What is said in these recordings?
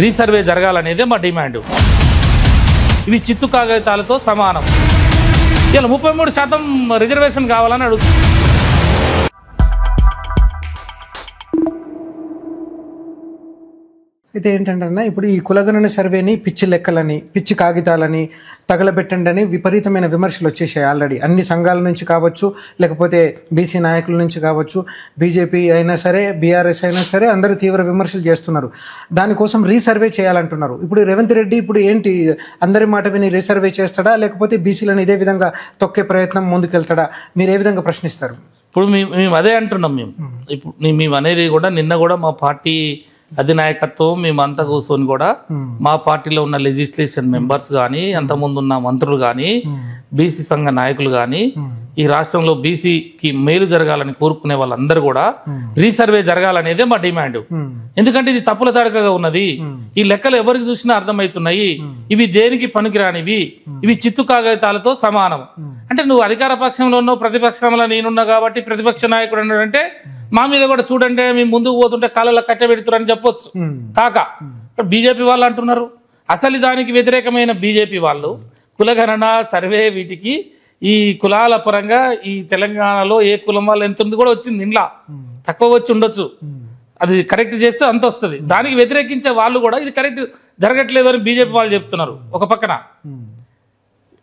Resurvey జరగాలనేదే మా demand. ఇవి చిత్తు కాగితాలతో సమానం. ఇలా 33% రిజర్వేషన్ కావాలని అడుగుతుంది. అయితే ఏంటంటే ఇప్పుడు ఈ కులగణన సర్వేని పిచ్చి లెక్కలని, పిచ్చి కాగితాలని తగలబెట్టండి అని విపరీతమైన విమర్శలు వచ్చేసాయి ఆల్రెడీ. అన్ని సంఘాల నుంచి కావచ్చు, లేకపోతే బీసీ నాయకుల నుంచి కావచ్చు, బీజేపీ అయినా సరే, బీఆర్ఎస్ అయినా సరే, అందరూ తీవ్ర విమర్శలు చేస్తున్నారు. దానికోసం రీసర్వే చేయాలంటున్నారు. ఇప్పుడు రేవంత్ రెడ్డి ఇప్పుడు ఏంటి, అందరి మాట విని రీసర్వే చేస్తాడా, లేకపోతే బీసీలను ఇదే విధంగా తొక్కే ప్రయత్నం ముందుకెళ్తాడా? మీరు ఏ విధంగా ప్రశ్నిస్తారు? ఇప్పుడు మేము అదే అంటున్నాం. ఇప్పుడు మేము అనేది కూడా నిన్న కూడా మా పార్టీ అధినాయకత్వం మేమంతా కూర్చొని కూడా మా పార్టీలో ఉన్న లెజిస్లేషన్ మెంబర్స్ కానీ, అంతకుముందు ఉన్న మంత్రులు కానీ, బీసీ సంఘ నాయకులు కానీ, ఈ రాష్ట్రంలో బీసీకి మేలు జరగాలని కోరుకునే వాళ్ళందరూ కూడా రీసర్వే జరగాలనేదే మా డిమాండ్. ఎందుకంటే ఇది తప్పుల తడకగా ఉన్నది. ఈ లెక్కలు ఎవరికి చూసినా అర్థమవుతున్నాయి. ఇవి దేనికి పనికిరానివి. ఇవి చిత్తు కాగితాలతో సమానం. అంటే నువ్వు అధికార పక్షంలో ఉన్నావు, ప్రతిపక్షంలో నేనున్నా కాబట్టి ప్రతిపక్ష నాయకుడు అన్నాడంటే మా మీద కూడా చూడండి మేము ముందుకు పోతుంటే కాళ్ళలో కట్టబెడుతున్నారని చెప్పొచ్చు. కాక బీజేపీ వాళ్ళు అంటున్నారు. అసలు దానికి వ్యతిరేకమైన బీజేపీ వాళ్ళు కులగణన సర్వే వీటికి ఈ కులాల పరంగా ఈ తెలంగాణలో ఏ కులం వాళ్ళు ఎంత ఉంది కూడా వచ్చింది. ఇంట్లో తక్కువ వచ్చి ఉండొచ్చు. అది కరెక్ట్ చేస్తే అంత వస్తుంది. దానికి వ్యతిరేకించే వాళ్ళు కూడా ఇది కరెక్ట్ జరగట్లేదు అని బీజేపీ వాళ్ళు చెప్తున్నారు. ఒక పక్కన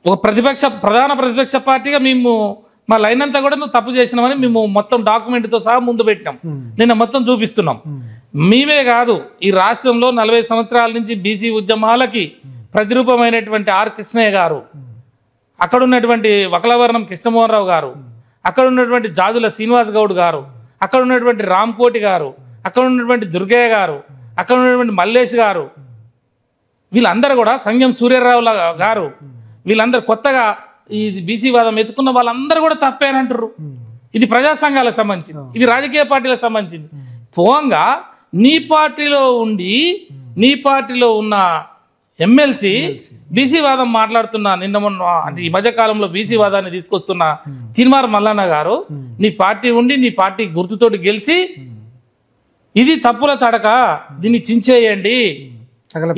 ఒక ప్రధాన ప్రతిపక్ష పార్టీగా మేము మా లైన్ అంతా కూడా నువ్వు తప్పు చేసినామని మేము మొత్తం డాక్యుమెంట్తో సహా ముందు పెట్టినాం. నిన్న మొత్తం చూపిస్తున్నాం. మేమే కాదు, ఈ రాష్ట్రంలో 40 సంవత్సరాల నుంచి బీసీ ఉద్యమాలకి ప్రతిరూపమైనటువంటి ఆర్ కృష్ణయ్య గారు, అక్కడ ఉన్నటువంటి వకలవర్ణం కృష్ణమోహన్ రావు గారు, అక్కడ ఉన్నటువంటి జాజుల శ్రీనివాస్ గౌడ్ గారు, అక్కడ ఉన్నటువంటి రామ్కోటి గారు, అక్కడ ఉన్నటువంటి దుర్గయ్య గారు, అక్కడ ఉన్నటువంటి మల్లేష్ గారు, వీళ్ళందరూ కూడా సంగం సూర్యరావు గారు, వీళ్ళందరూ కొత్తగా ఈ బీసీ వాదం ఎత్తుకున్న వాళ్ళందరూ కూడా తప్పేనంటారు. ఇది ప్రజా సంఘాలకు సంబంధించింది, ఇది రాజకీయ పార్టీలకు సంబంధించింది. పోంగా నీ పార్టీలో ఉండి నీ పార్టీలో ఉన్న ఎమ్మెల్సీ బీసీ వాదం మాట్లాడుతున్నా నిన్న మొన్న అంటే ఈ మధ్య కాలంలో బీసీ వాదాన్ని తీసుకొస్తున్న చిన్మార్ మల్లన్న గారు నీ పార్టీ ఉండి నీ పార్టీ గుర్తుతోటి గెలిచి ఇది తప్పుల తడక, దీన్ని చించేయండి,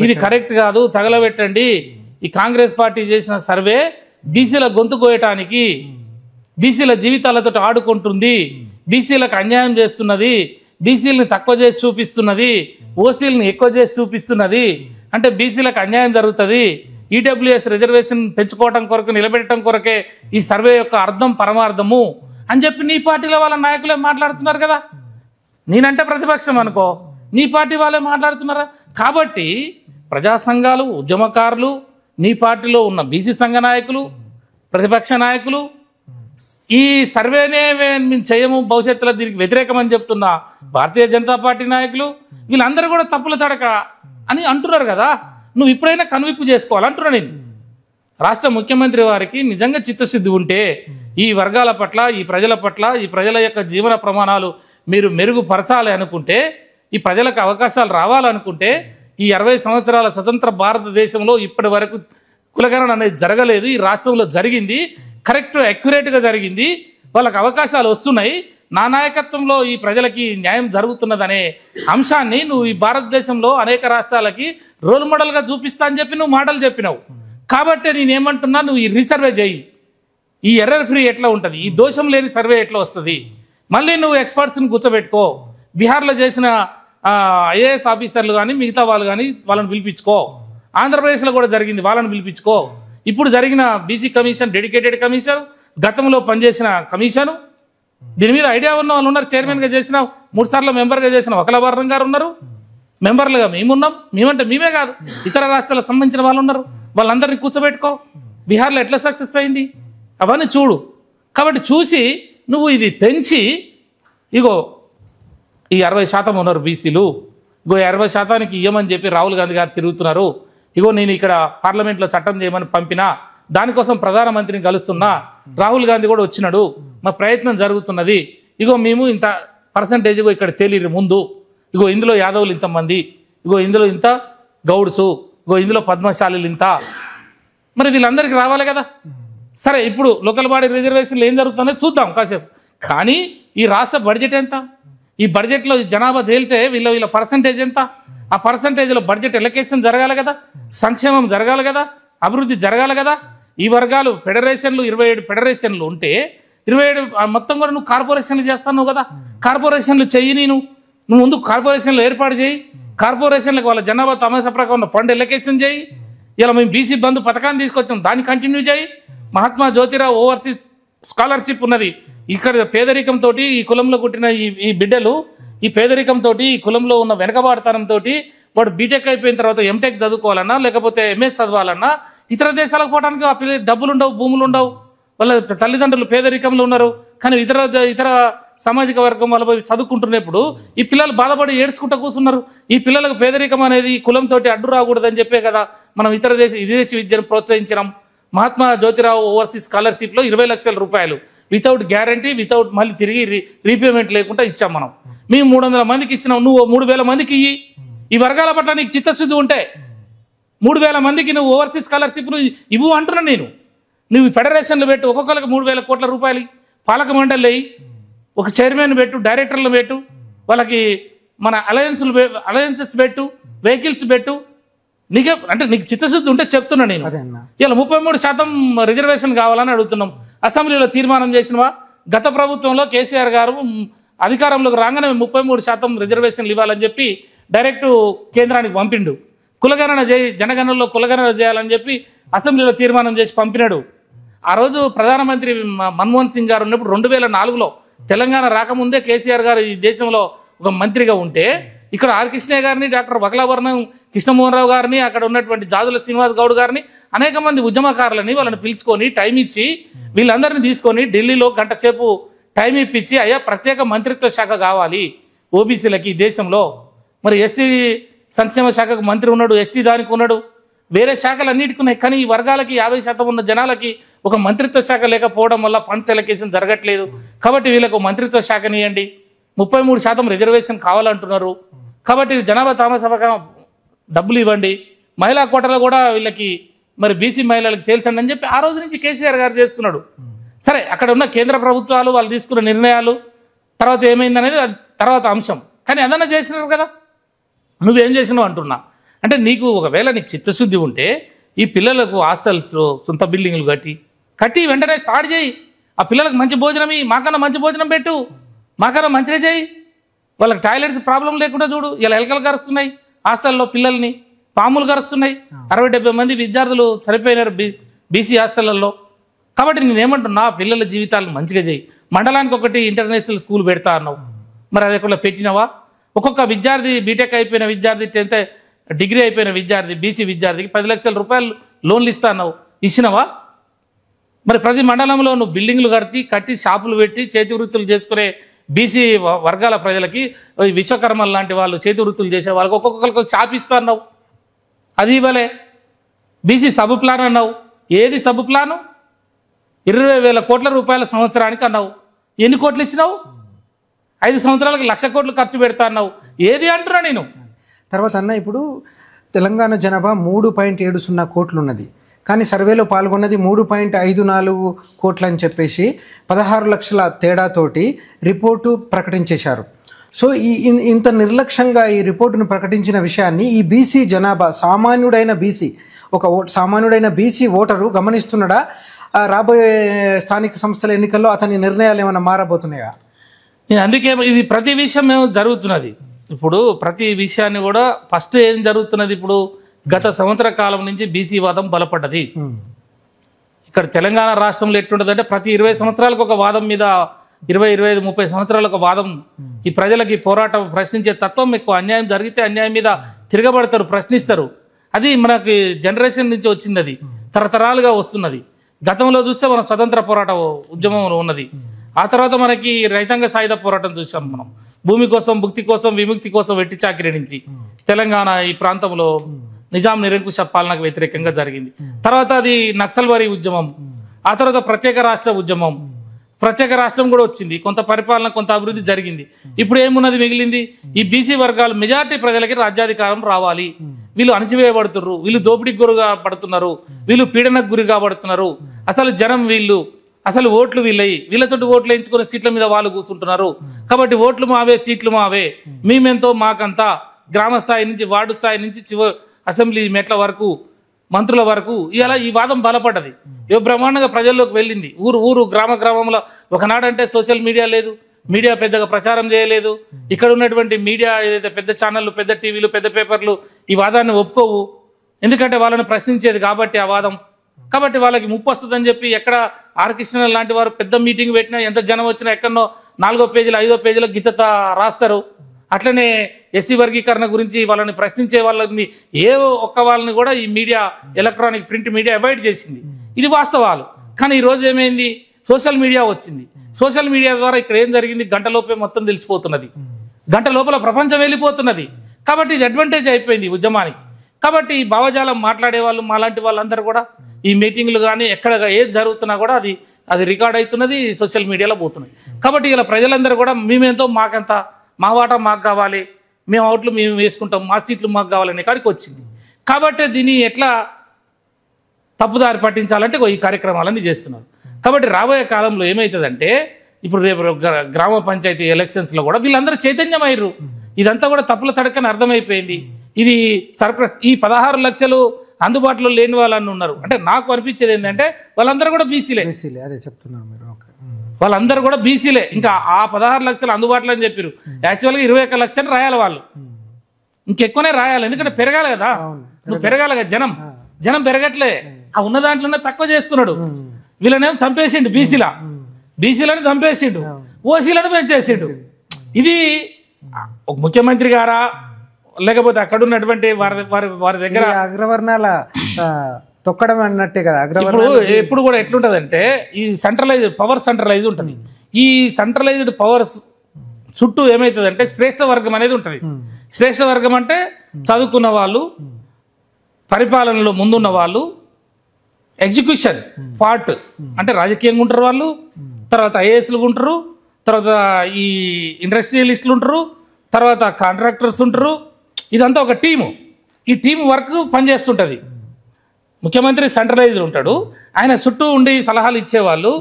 ఇది కరెక్ట్ కాదు, తగలబెట్టండి, ఈ కాంగ్రెస్ పార్టీ చేసిన సర్వే బీసీల గొంతు కోయటానికి, బీసీల జీవితాలతో ఆడుకుంటుంది, బీసీలకు అన్యాయం చేస్తున్నది, బీసీలను తక్కువ చేసి చూపిస్తున్నది, ఓసీలను ఎక్కువ చేసి చూపిస్తున్నది, అంటే బీసీలకు అన్యాయం జరుగుతుంది, ఈడబ్ల్యూఎస్ రిజర్వేషన్ పెంచుకోవడం కొరకు నిలబెట్టడం కొరకే ఈ సర్వే యొక్క అర్థం పరమార్థము అని చెప్పి నీ పార్టీలో వాళ్ళ నాయకులే మాట్లాడుతున్నారు కదా. నేనంటే ప్రతిపక్షం అనుకో, నీ పార్టీ వాళ్ళే మాట్లాడుతున్నారా? కాబట్టి ప్రజా సంఘాలు, ఉద్యమకారులు, నీ పార్టీలో ఉన్న బీసీ సంఘ నాయకులు, ప్రతిపక్ష నాయకులు ఈ సర్వేనే మేము చేయము, భవిష్యత్తులో దీనికి వ్యతిరేకమని చెప్తున్న భారతీయ జనతా పార్టీ నాయకులు వీళ్ళందరూ కూడా తప్పుల తడక అని అంటున్నారు కదా. నువ్వు ఇప్పుడైనా కనువిప్పు చేసుకోవాలంటున్నా నేను. రాష్ట్ర ముఖ్యమంత్రి వారికి నిజంగా చిత్తశుద్ధి ఉంటే ఈ వర్గాల పట్ల, ఈ ప్రజల పట్ల, ఈ ప్రజల యొక్క జీవన ప్రమాణాలు మీరు మెరుగుపరచాలి అనుకుంటే, ఈ ప్రజలకు అవకాశాలు రావాలనుకుంటే, ఈ 60 సంవత్సరాల స్వతంత్ర భారతదేశంలో ఇప్పటి వరకు కులగణన అనేది జరగలేదు. ఈ రాష్ట్రంలో జరిగింది, కరెక్ట్ అక్యురేట్గా జరిగింది, వాళ్ళకి అవకాశాలు వస్తున్నాయి, నా నాయకత్వంలో ఈ ప్రజలకి న్యాయం జరుగుతున్నదనే అంశాన్ని నువ్వు ఈ భారతదేశంలో అనేక రాష్ట్రాలకి రోల్ మోడల్గా చూపిస్తా అని చెప్పి నువ్వు మాటలు చెప్పినావు. కాబట్టి నేనేమంటున్నా, నువ్వు ఈ రీసర్వే చేయి. ఈ ఎర్రర్ ఫ్రీ ఎట్లా ఉంటుంది, ఈ దోషం లేని సర్వే ఎట్లా వస్తుంది, మళ్ళీ నువ్వు ఎక్స్పర్ట్స్ని కూర్చోబెట్టుకో. బీహార్లో చేసిన ఐఏఎస్ ఆఫీసర్లు కానీ మిగతా వాళ్ళు కానీ వాళ్ళని పిలిపించుకో. ఆంధ్రప్రదేశ్లో కూడా జరిగింది, వాళ్ళని పిలిపించుకో. ఇప్పుడు జరిగిన బీసీ కమిషన్ డెడికేటెడ్ కమిషన్, గతంలో పనిచేసిన కమిషను, దీని మీద ఐడియా ఉన్న వాళ్ళు ఉన్నారు. చైర్మన్గా చేసిన 3 సార్లు మెంబర్గా చేసిన వకలవర్ణం గారు ఉన్నారు, మెంబర్లుగా మేమున్నాం. మేమంటే మేమే కాదు, ఇతర రాష్ట్రాలకు సంబంధించిన వాళ్ళు ఉన్నారు. వాళ్ళందరినీ కూర్చోబెట్టుకో. బీహార్లో ఎట్లా సక్సెస్ అయింది అవన్నీ చూడు. కాబట్టి చూసి నువ్వు ఇది పెంచి, ఇగో ఈ 60% ఉన్నారు బీసీలు, ఇగో 60%కి ఇవ్వమని చెప్పి రాహుల్ గాంధీ గారు తిరుగుతున్నారు, ఇగో నేను ఇక్కడ పార్లమెంట్లో చట్టం చేయమని పంపినా, దానికోసం ప్రధానమంత్రిని కలుస్తున్నా, రాహుల్ గాంధీ కూడా వచ్చినాడు, మా ప్రయత్నం జరుగుతున్నది, ఇగో మేము ఇంత పర్సంటేజ్ ఇగో ఇక్కడ తేలిరు ముందు, ఇగో ఇందులో యాదవులు ఇంతమంది, ఇగో ఇందులో ఇంత గౌడ్సు, ఇగో ఇందులో పద్మశాలీలు ఇంత, మరి వీళ్ళందరికీ రావాలి కదా. సరే ఇప్పుడు లోకల్ బాడీ రిజర్వేషన్లు ఏం జరుగుతుందో చూద్దాం కాసేపు. కానీ ఈ రాష్ట్ర బడ్జెట్ ఎంత, ఈ బడ్జెట్లో జనాభా తేలితే వీళ్ళ పర్సంటేజ్ ఎంత, ఆ పర్సంటేజ్లో బడ్జెట్ ఎలకేషన్ జరగాలి కదా, సంక్షేమం జరగాలి కదా, అభివృద్ధి జరగాలి కదా. ఈ వర్గాలు ఫెడరేషన్లు 27 ఫెడరేషన్లు ఉంటే 27 మొత్తం కూడా నువ్వు కార్పొరేషన్లు చేస్తాను కదా. కార్పొరేషన్లు చెయ్యి, నువ్వు ముందు కార్పొరేషన్లు ఏర్పాటు చేయి. కార్పొరేషన్లకు వాళ్ళ జనాభా తమాషా ప్రకారం ఫండ్ ఎలకేషన్ చేయి. ఇలా మేము బీసీ బంధు పథకాన్ని తీసుకొచ్చాం, దాన్ని కంటిన్యూ చేయి. మహాత్మా జ్యోతిరావు ఓవర్సీస్ స్కాలర్షిప్ ఉన్నది. ఇక్కడ పేదరికంతో ఈ కులంలో పుట్టిన ఈ బిడ్డలు ఈ పేదరికంతో ఈ కులంలో ఉన్న వెనకబాటుతనంతో వాడు బీటెక్ అయిపోయిన తర్వాత ఎంటెక్ చదువుకోవాలన్నా లేకపోతే ఎంఎస్ చదవాలన్నా ఇతర దేశాలకు పోవడానికి ఆ పిల్లలు డబ్బులు ఉండవు, భూములు ఉండవు, వాళ్ళ తల్లిదండ్రులు పేదరికంలో ఉన్నారు. కానీ ఇతర సామాజిక వర్గం వాళ్ళ చదువుకుంటున్నప్పుడు ఈ పిల్లలు బాధపడి ఏడ్చుకుంటూ కూర్చున్నారు. ఈ పిల్లలకు పేదరికం అనేది కులంతో అడ్డు రాకూడదని చెప్పే కదా మనం విదేశీ విద్యను ప్రోత్సహించినాం. మహాత్మా జ్యోతిరావు ఓవర్సీస్ స్కాలర్షిప్లో 20 లక్షల రూపాయలు వితౌట్ గ్యారంటీ, వితౌట్ మళ్ళీ తిరిగి రీపేమెంట్ లేకుండా ఇచ్చాం మనం. మేము 300 మందికి ఇచ్చినాం, నువ్వు 3000 మందికి ఇయ్యి. ఈ వర్గాల పట్ల నీకు చిత్తశుద్ధి ఉంటే 3000 మందికి నువ్వు ఓవర్సీస్ స్కాలర్షిప్లు ఇవ్వు అంటున్నా నేను. నువ్వు ఫెడరేషన్లు పెట్టు, ఒక్కొక్కరికి 3000 కోట్ల రూపాయలు పాలక మండలి వేయి, ఒక చైర్మన్ పెట్టు, డైరెక్టర్లు పెట్టు, వాళ్ళకి మన అలయన్సెస్ పెట్టు, వెహికల్స్ పెట్టు. నీకు చిత్తశుద్ధి ఉంటే చెప్తున్నా నేను. ఇలా 33% రిజర్వేషన్ కావాలని అడుగుతున్నాం. అసెంబ్లీలో తీర్మానం చేసినవా? గత ప్రభుత్వంలో కేసీఆర్ గారు అధికారంలోకి రాగానే 33% రిజర్వేషన్లు ఇవ్వాలని చెప్పి డైరెక్ట్ కేంద్రానికి పంపిండు. కులగణన జనగణనలో కులగణన చేయాలని చెప్పి అసెంబ్లీలో తీర్మానం చేసి పంపినాడు. ఆ రోజు ప్రధానమంత్రి మన్మోహన్ సింగ్ గారు ఉన్నప్పుడు 2004లో తెలంగాణ రాకముందే కేసీఆర్ గారు ఈ దేశంలో ఒక మంత్రిగా ఉంటే ఇక్కడ ఆర్ కృష్ణయ్య గారిని, డాక్టర్ వకలాభరణం కృష్ణమోహన్ రావు గారిని, అక్కడ ఉన్నటువంటి జాజుల శ్రీనివాస్ గౌడ్ గారిని, అనేక మంది ఉద్యమకారులని వాళ్ళని పిలుచుకొని టైం ఇచ్చి వీళ్ళందరినీ తీసుకొని ఢిల్లీలో గంట సేపు టైం ఇప్పించి అయ్యా ప్రత్యేక మంత్రిత్వ శాఖ కావాలి ఓబీసీలకి ఈ దేశంలో. మరి ఎస్సీ సంక్షేమ శాఖకు మంత్రి ఉన్నాడు, ఎస్టీ దానికి ఉన్నాడు, వేరే శాఖలు అన్నిటికీ ఉన్నాయి. కానీ ఈ వర్గాలకి 50% ఉన్న జనాలకి ఒక మంత్రిత్వ శాఖ లేకపోవడం వల్ల ఫండ్స్ ఎలకేషన్ జరగట్లేదు. కాబట్టి వీళ్ళకు మంత్రిత్వ శాఖనియండి. 33% రిజర్వేషన్ కావాలంటున్నారు. కాబట్టి జనాభా తామసభగా డబ్బులు ఇవ్వండి. మహిళా కోటలో కూడా వీళ్ళకి మరి బీసీ మహిళలకు తేల్చండి అని చెప్పి ఆ రోజు నుంచి కేసీఆర్ గారు చేస్తున్నాడు. సరే, అక్కడ ఉన్న కేంద్ర ప్రభుత్వాలు వాళ్ళు తీసుకున్న నిర్ణయాలు తర్వాత ఏమైందనేది అది తర్వాత అంశం. కానీ అదన్నా చేసినారు కదా, నువ్వేం చేసినావు అంటున్నా. అంటే నీకు ఒకవేళ నీకు చిత్తశుద్ధి ఉంటే ఈ పిల్లలకు హాస్టల్స్లో సొంత బిల్డింగ్లు కట్టి వెంటనే స్టార్ట్ చేయి. ఆ పిల్లలకు మంచి భోజనం, మాకన్నా మంచి భోజనం పెట్టు, మాకన్నా మంచిగా చేయి. వాళ్ళకి టాయిలెట్స్ ప్రాబ్లం లేకుండా చూడు. ఇలా ఎలకలు కరుస్తున్నాయి హాస్టల్లో, పిల్లల్ని పాములు కరుస్తున్నాయి. 60-70 మంది విద్యార్థులు చనిపోయినారు బీసీ హాస్టళ్లలో. కాబట్టి నేనేమంటున్నా, పిల్లల జీవితాలను మంచిగా చేయి. మండలానికి ఒకటి ఇంటర్నేషనల్ స్కూల్ పెడతా అన్నావు, మరి అది ఎక్కడ పెట్టినావా? ఒక్కొక్క విద్యార్థి, బీటెక్ అయిపోయిన విద్యార్థి, 10th డిగ్రీ అయిపోయిన విద్యార్థి, బీసీ విద్యార్థికి 10 లక్షల రూపాయలు లోన్లు ఇస్తా అన్నావు, ఇచ్చినావా? మరి ప్రతి మండలంలో నువ్వు బిల్డింగ్లు కట్టి షాపులు పెట్టి చేతి వృత్తులు చేసుకునే బీసీ వర్గాల ప్రజలకి, విశ్వకర్మలు లాంటి వాళ్ళు చేతి వృత్తులు చేసే వాళ్ళకి ఒక్కొక్కరికి షాప్ ఇస్తా అన్నావు, అది ఇవ్వలే. బీసీ సబ్ ప్లాన్ అన్నావు, ఏది సబ్ ప్లాను? 20,000 కోట్ల రూపాయల సంవత్సరానికి అన్నావు. ఎన్ని కోట్లు ఇచ్చినావు? 5 సంవత్సరాలకు 1,00,000 కోట్లు ఖర్చు పెడతా అన్నావు, ఏది అంటున్నా నేను. తర్వాత అన్న, ఇప్పుడు తెలంగాణ జనాభా 3.70 కోట్లు ఉన్నది, కానీ సర్వేలో పాల్గొన్నది 3.54 కోట్లు అని చెప్పేసి 16 లక్షల తేడాతోటి రిపోర్టు ప్రకటించేశారు. సో ఇంత నిర్లక్ష్యంగా ఈ రిపోర్టును ప్రకటించిన విషయాన్ని ఈ బీసీ జనాభా, సామాన్యుడైన బీసీ ఓటరు గమనిస్తున్నాడా? రాబోయే స్థానిక సంస్థల ఎన్నికల్లో అతని నిర్ణయాలు ఏమైనా మారబోతున్నాయా? నేను అందుకే ఇది ప్రతి విషయం జరుగుతున్నది. ఇప్పుడు ప్రతి విషయాన్ని కూడా ఫస్ట్ ఏం జరుగుతున్నది, ఇప్పుడు గత సంవత్సర కాలం నుంచి బీసీ వాదం బలపడ్డది. ఇక్కడ తెలంగాణ రాష్ట్రంలో ఎట్లుంటుందంటే ప్రతి 20 సంవత్సరాలకు ఒక వాదం మీద 20, 25, 30 సంవత్సరాలకు వాదం. ఈ ప్రజలకి పోరాటం, ప్రశ్నించే తత్వం ఎక్కువ. అన్యాయం జరిగితే అన్యాయం మీద తిరగబడతారు, ప్రశ్నిస్తారు. అది మనకి జనరేషన్ నుంచి వచ్చింది, అది తరతరాలుగా వస్తున్నది. గతంలో చూస్తే మన స్వతంత్ర పోరాట ఉద్యమం ఉన్నది. ఆ తర్వాత మనకి రైతాంగ సాయుధ పోరాటం చూసాం మనం. భూమి కోసం, భుక్తి కోసం, విముక్తి కోసం వెట్టి చాకిరీ నుంచి తెలంగాణ ఈ ప్రాంతంలో నిజాం నిరంకుశ పాలనకు వ్యతిరేకంగా జరిగింది. తర్వాత అది నక్సల్వారీ ఉద్యమం, ఆ తర్వాత ప్రత్యేక రాష్ట్ర ఉద్యమం. ప్రత్యేక రాష్ట్రం కూడా వచ్చింది, కొంత పరిపాలన, కొంత అభివృద్ధి జరిగింది. ఇప్పుడు ఏమున్నది మిగిలింది? ఈ బీసీ వర్గాలు మెజారిటీ ప్రజలకి రాజ్యాధికారం రావాలి. వీళ్ళు అణచివేయబడుతున్నారు, వీళ్ళు దోపిడీకి గురిగా పడుతున్నారు, వీళ్ళు పీడనకు గురిగా పడుతున్నారు. అసలు జనం వీళ్ళు అసలు ఓట్లు వీళ్ళతోటి ఓట్లు వేయించుకునే సీట్ల మీద వాళ్ళు కూర్చుంటున్నారు. కాబట్టి ఓట్లు మావే, సీట్లు మావే, మేమెంతో మాకంతా, గ్రామ స్థాయి నుంచి వార్డు స్థాయి నుంచి అసెంబ్లీ మెట్ల వరకు, మంత్రుల వరకు ఇలా ఈ వాదం బలపడ్డది. బ్రహ్మాండంగా ప్రజల్లోకి వెళ్ళింది. ఊరు గ్రామంలో ఒకనాడంటే సోషల్ మీడియా లేదు, మీడియా పెద్దగా ప్రచారం చేయలేదు. ఇక్కడ ఉన్నటువంటి మీడియా ఏదైతే పెద్ద ఛానళ్ళు, పెద్ద టీవీలు, పెద్ద పేపర్లు ఈ వాదాన్ని ఒప్పుకోవు. ఎందుకంటే వాళ్ళని ప్రశ్నించేది కాబట్టి ఆ వాదం. కాబట్టి వాళ్ళకి ముప్పు వస్తుందని చెప్పి ఎక్కడ ఆర్ కృష్ణ లాంటి వారు పెద్ద మీటింగ్ పెట్టినా, ఎంత జనం వచ్చినా ఎక్కడో 4వ పేజీలో 5వ పేజీలో గీత రాస్తారు. అట్లనే ఎస్సీ వర్గీకరణ గురించి వాళ్ళని ప్రశ్నించే వాళ్ళని ఒక్క వాళ్ళని కూడా ఈ media, electronic print media avoid చేసింది. ఇది వాస్తవాలు. కానీ ఈ రోజు ఏమైంది, సోషల్ మీడియా వచ్చింది. సోషల్ మీడియా ద్వారా ఇక్కడ ఏం జరిగింది గంటలోపే మొత్తం తెలిసిపోతున్నది, గంట లోపల ప్రపంచం వెళ్ళిపోతున్నది. కాబట్టి ఇది అడ్వాంటేజ్ అయిపోయింది ఉద్యమానికి. కాబట్టి ఈ భావజాలం మాట్లాడే వాళ్ళు, మాలాంటి వాళ్ళందరూ కూడా ఈ మీటింగ్లు కానీ ఎక్కడ ఏది జరుగుతున్నా కూడా అది రికార్డ్ అవుతున్నది, సోషల్ మీడియాలో పోతున్నది. కాబట్టి ఇలా ప్రజలందరూ కూడా మేమేంతో మాకంత, మా వాటా మాకు కావాలి, మేము ఓట్లు మేము వేసుకుంటాం, మా సీట్లు మాకు కావాలనే కాడికి వచ్చింది. కాబట్టి దీన్ని ఎట్లా తప్పుదారి పట్టించాలంటే ఈ కార్యక్రమాలన్నీ చేస్తున్నారు. కాబట్టి రాబోయే కాలంలో ఏమవుతుందంటే, ఇప్పుడు రేపు గ్రామ పంచాయతీ ఎలక్షన్స్లో కూడా వీళ్ళందరూ చైతన్యమయ్యారు. ఇదంతా కూడా తప్పుల తడకని అర్థమైపోయింది. ఇది సర్ప్రైజ్. ఈ 16 లక్షలు అందుబాటులో లేని వాళ్ళని ఉన్నారు అంటే నాకు అనిపించేది ఏంటంటే వాళ్ళందరూ కూడా బీసీలే. అదే చెప్తున్నారు మీరు. వాళ్ళందరూ కూడా బీసీలే. ఇంకా ఆ 16 లక్షలు అందుబాటులో అని చెప్పారు. యాక్చువల్గా 21 లక్షలు రాయాలి వాళ్ళు, ఇంకెక్కువనే రాయాలి. ఎందుకంటే పెరగాలి కదా, నువ్వు పెరగాలి కదా. జనం పెరగట్లే, ఆ ఉన్న దాంట్లోనే తక్కువ చేస్తున్నాడు. వీళ్ళనేమో చంపేసిండు, బీసీలను చంపేసిండు, ఓసీలను పెంచేసిండు. ఇది ఒక ముఖ్యమంత్రి గారా లేకపోతే అక్కడ ఉన్నటువంటి వారి దగ్గర అగ్రవర్ణాల తొక్కడం అన్నట్టే కదా. ఎప్పుడు కూడా ఎట్లుంటదంటే ఈ సెంట్రలైజ్ ఉంటుంది. ఈ సెంట్రలైజ్డ్ పవర్ చుట్టూ ఏమైతుందంటే శ్రేష్ఠ వర్గం అనేది ఉంటుంది. శ్రేష్ఠ వర్గం అంటే చదువుకున్న వాళ్ళు, పరిపాలనలో ముందున్న వాళ్ళు, ఎగ్జిక్యూషన్ పార్ట్ అంటే రాజకీయంగా ఉంటారు వాళ్ళు, తర్వాత ఐఏఎస్లు ఉంటారు, తర్వాత ఈ ఇండస్ట్రియలిస్టులు ఉంటారు, తర్వాత కాంట్రాక్టర్స్ ఉంటారు. ఇదంతా ఒక టీము. ఈ టీం వర్క్ పనిచేస్తుంటుంది. ముఖ్యమంత్రి సెంట్రలైజ్డ్ ఉంటాడు, ఆయన చుట్టూ ఉండి సలహాలు ఇచ్చేవాళ్ళు,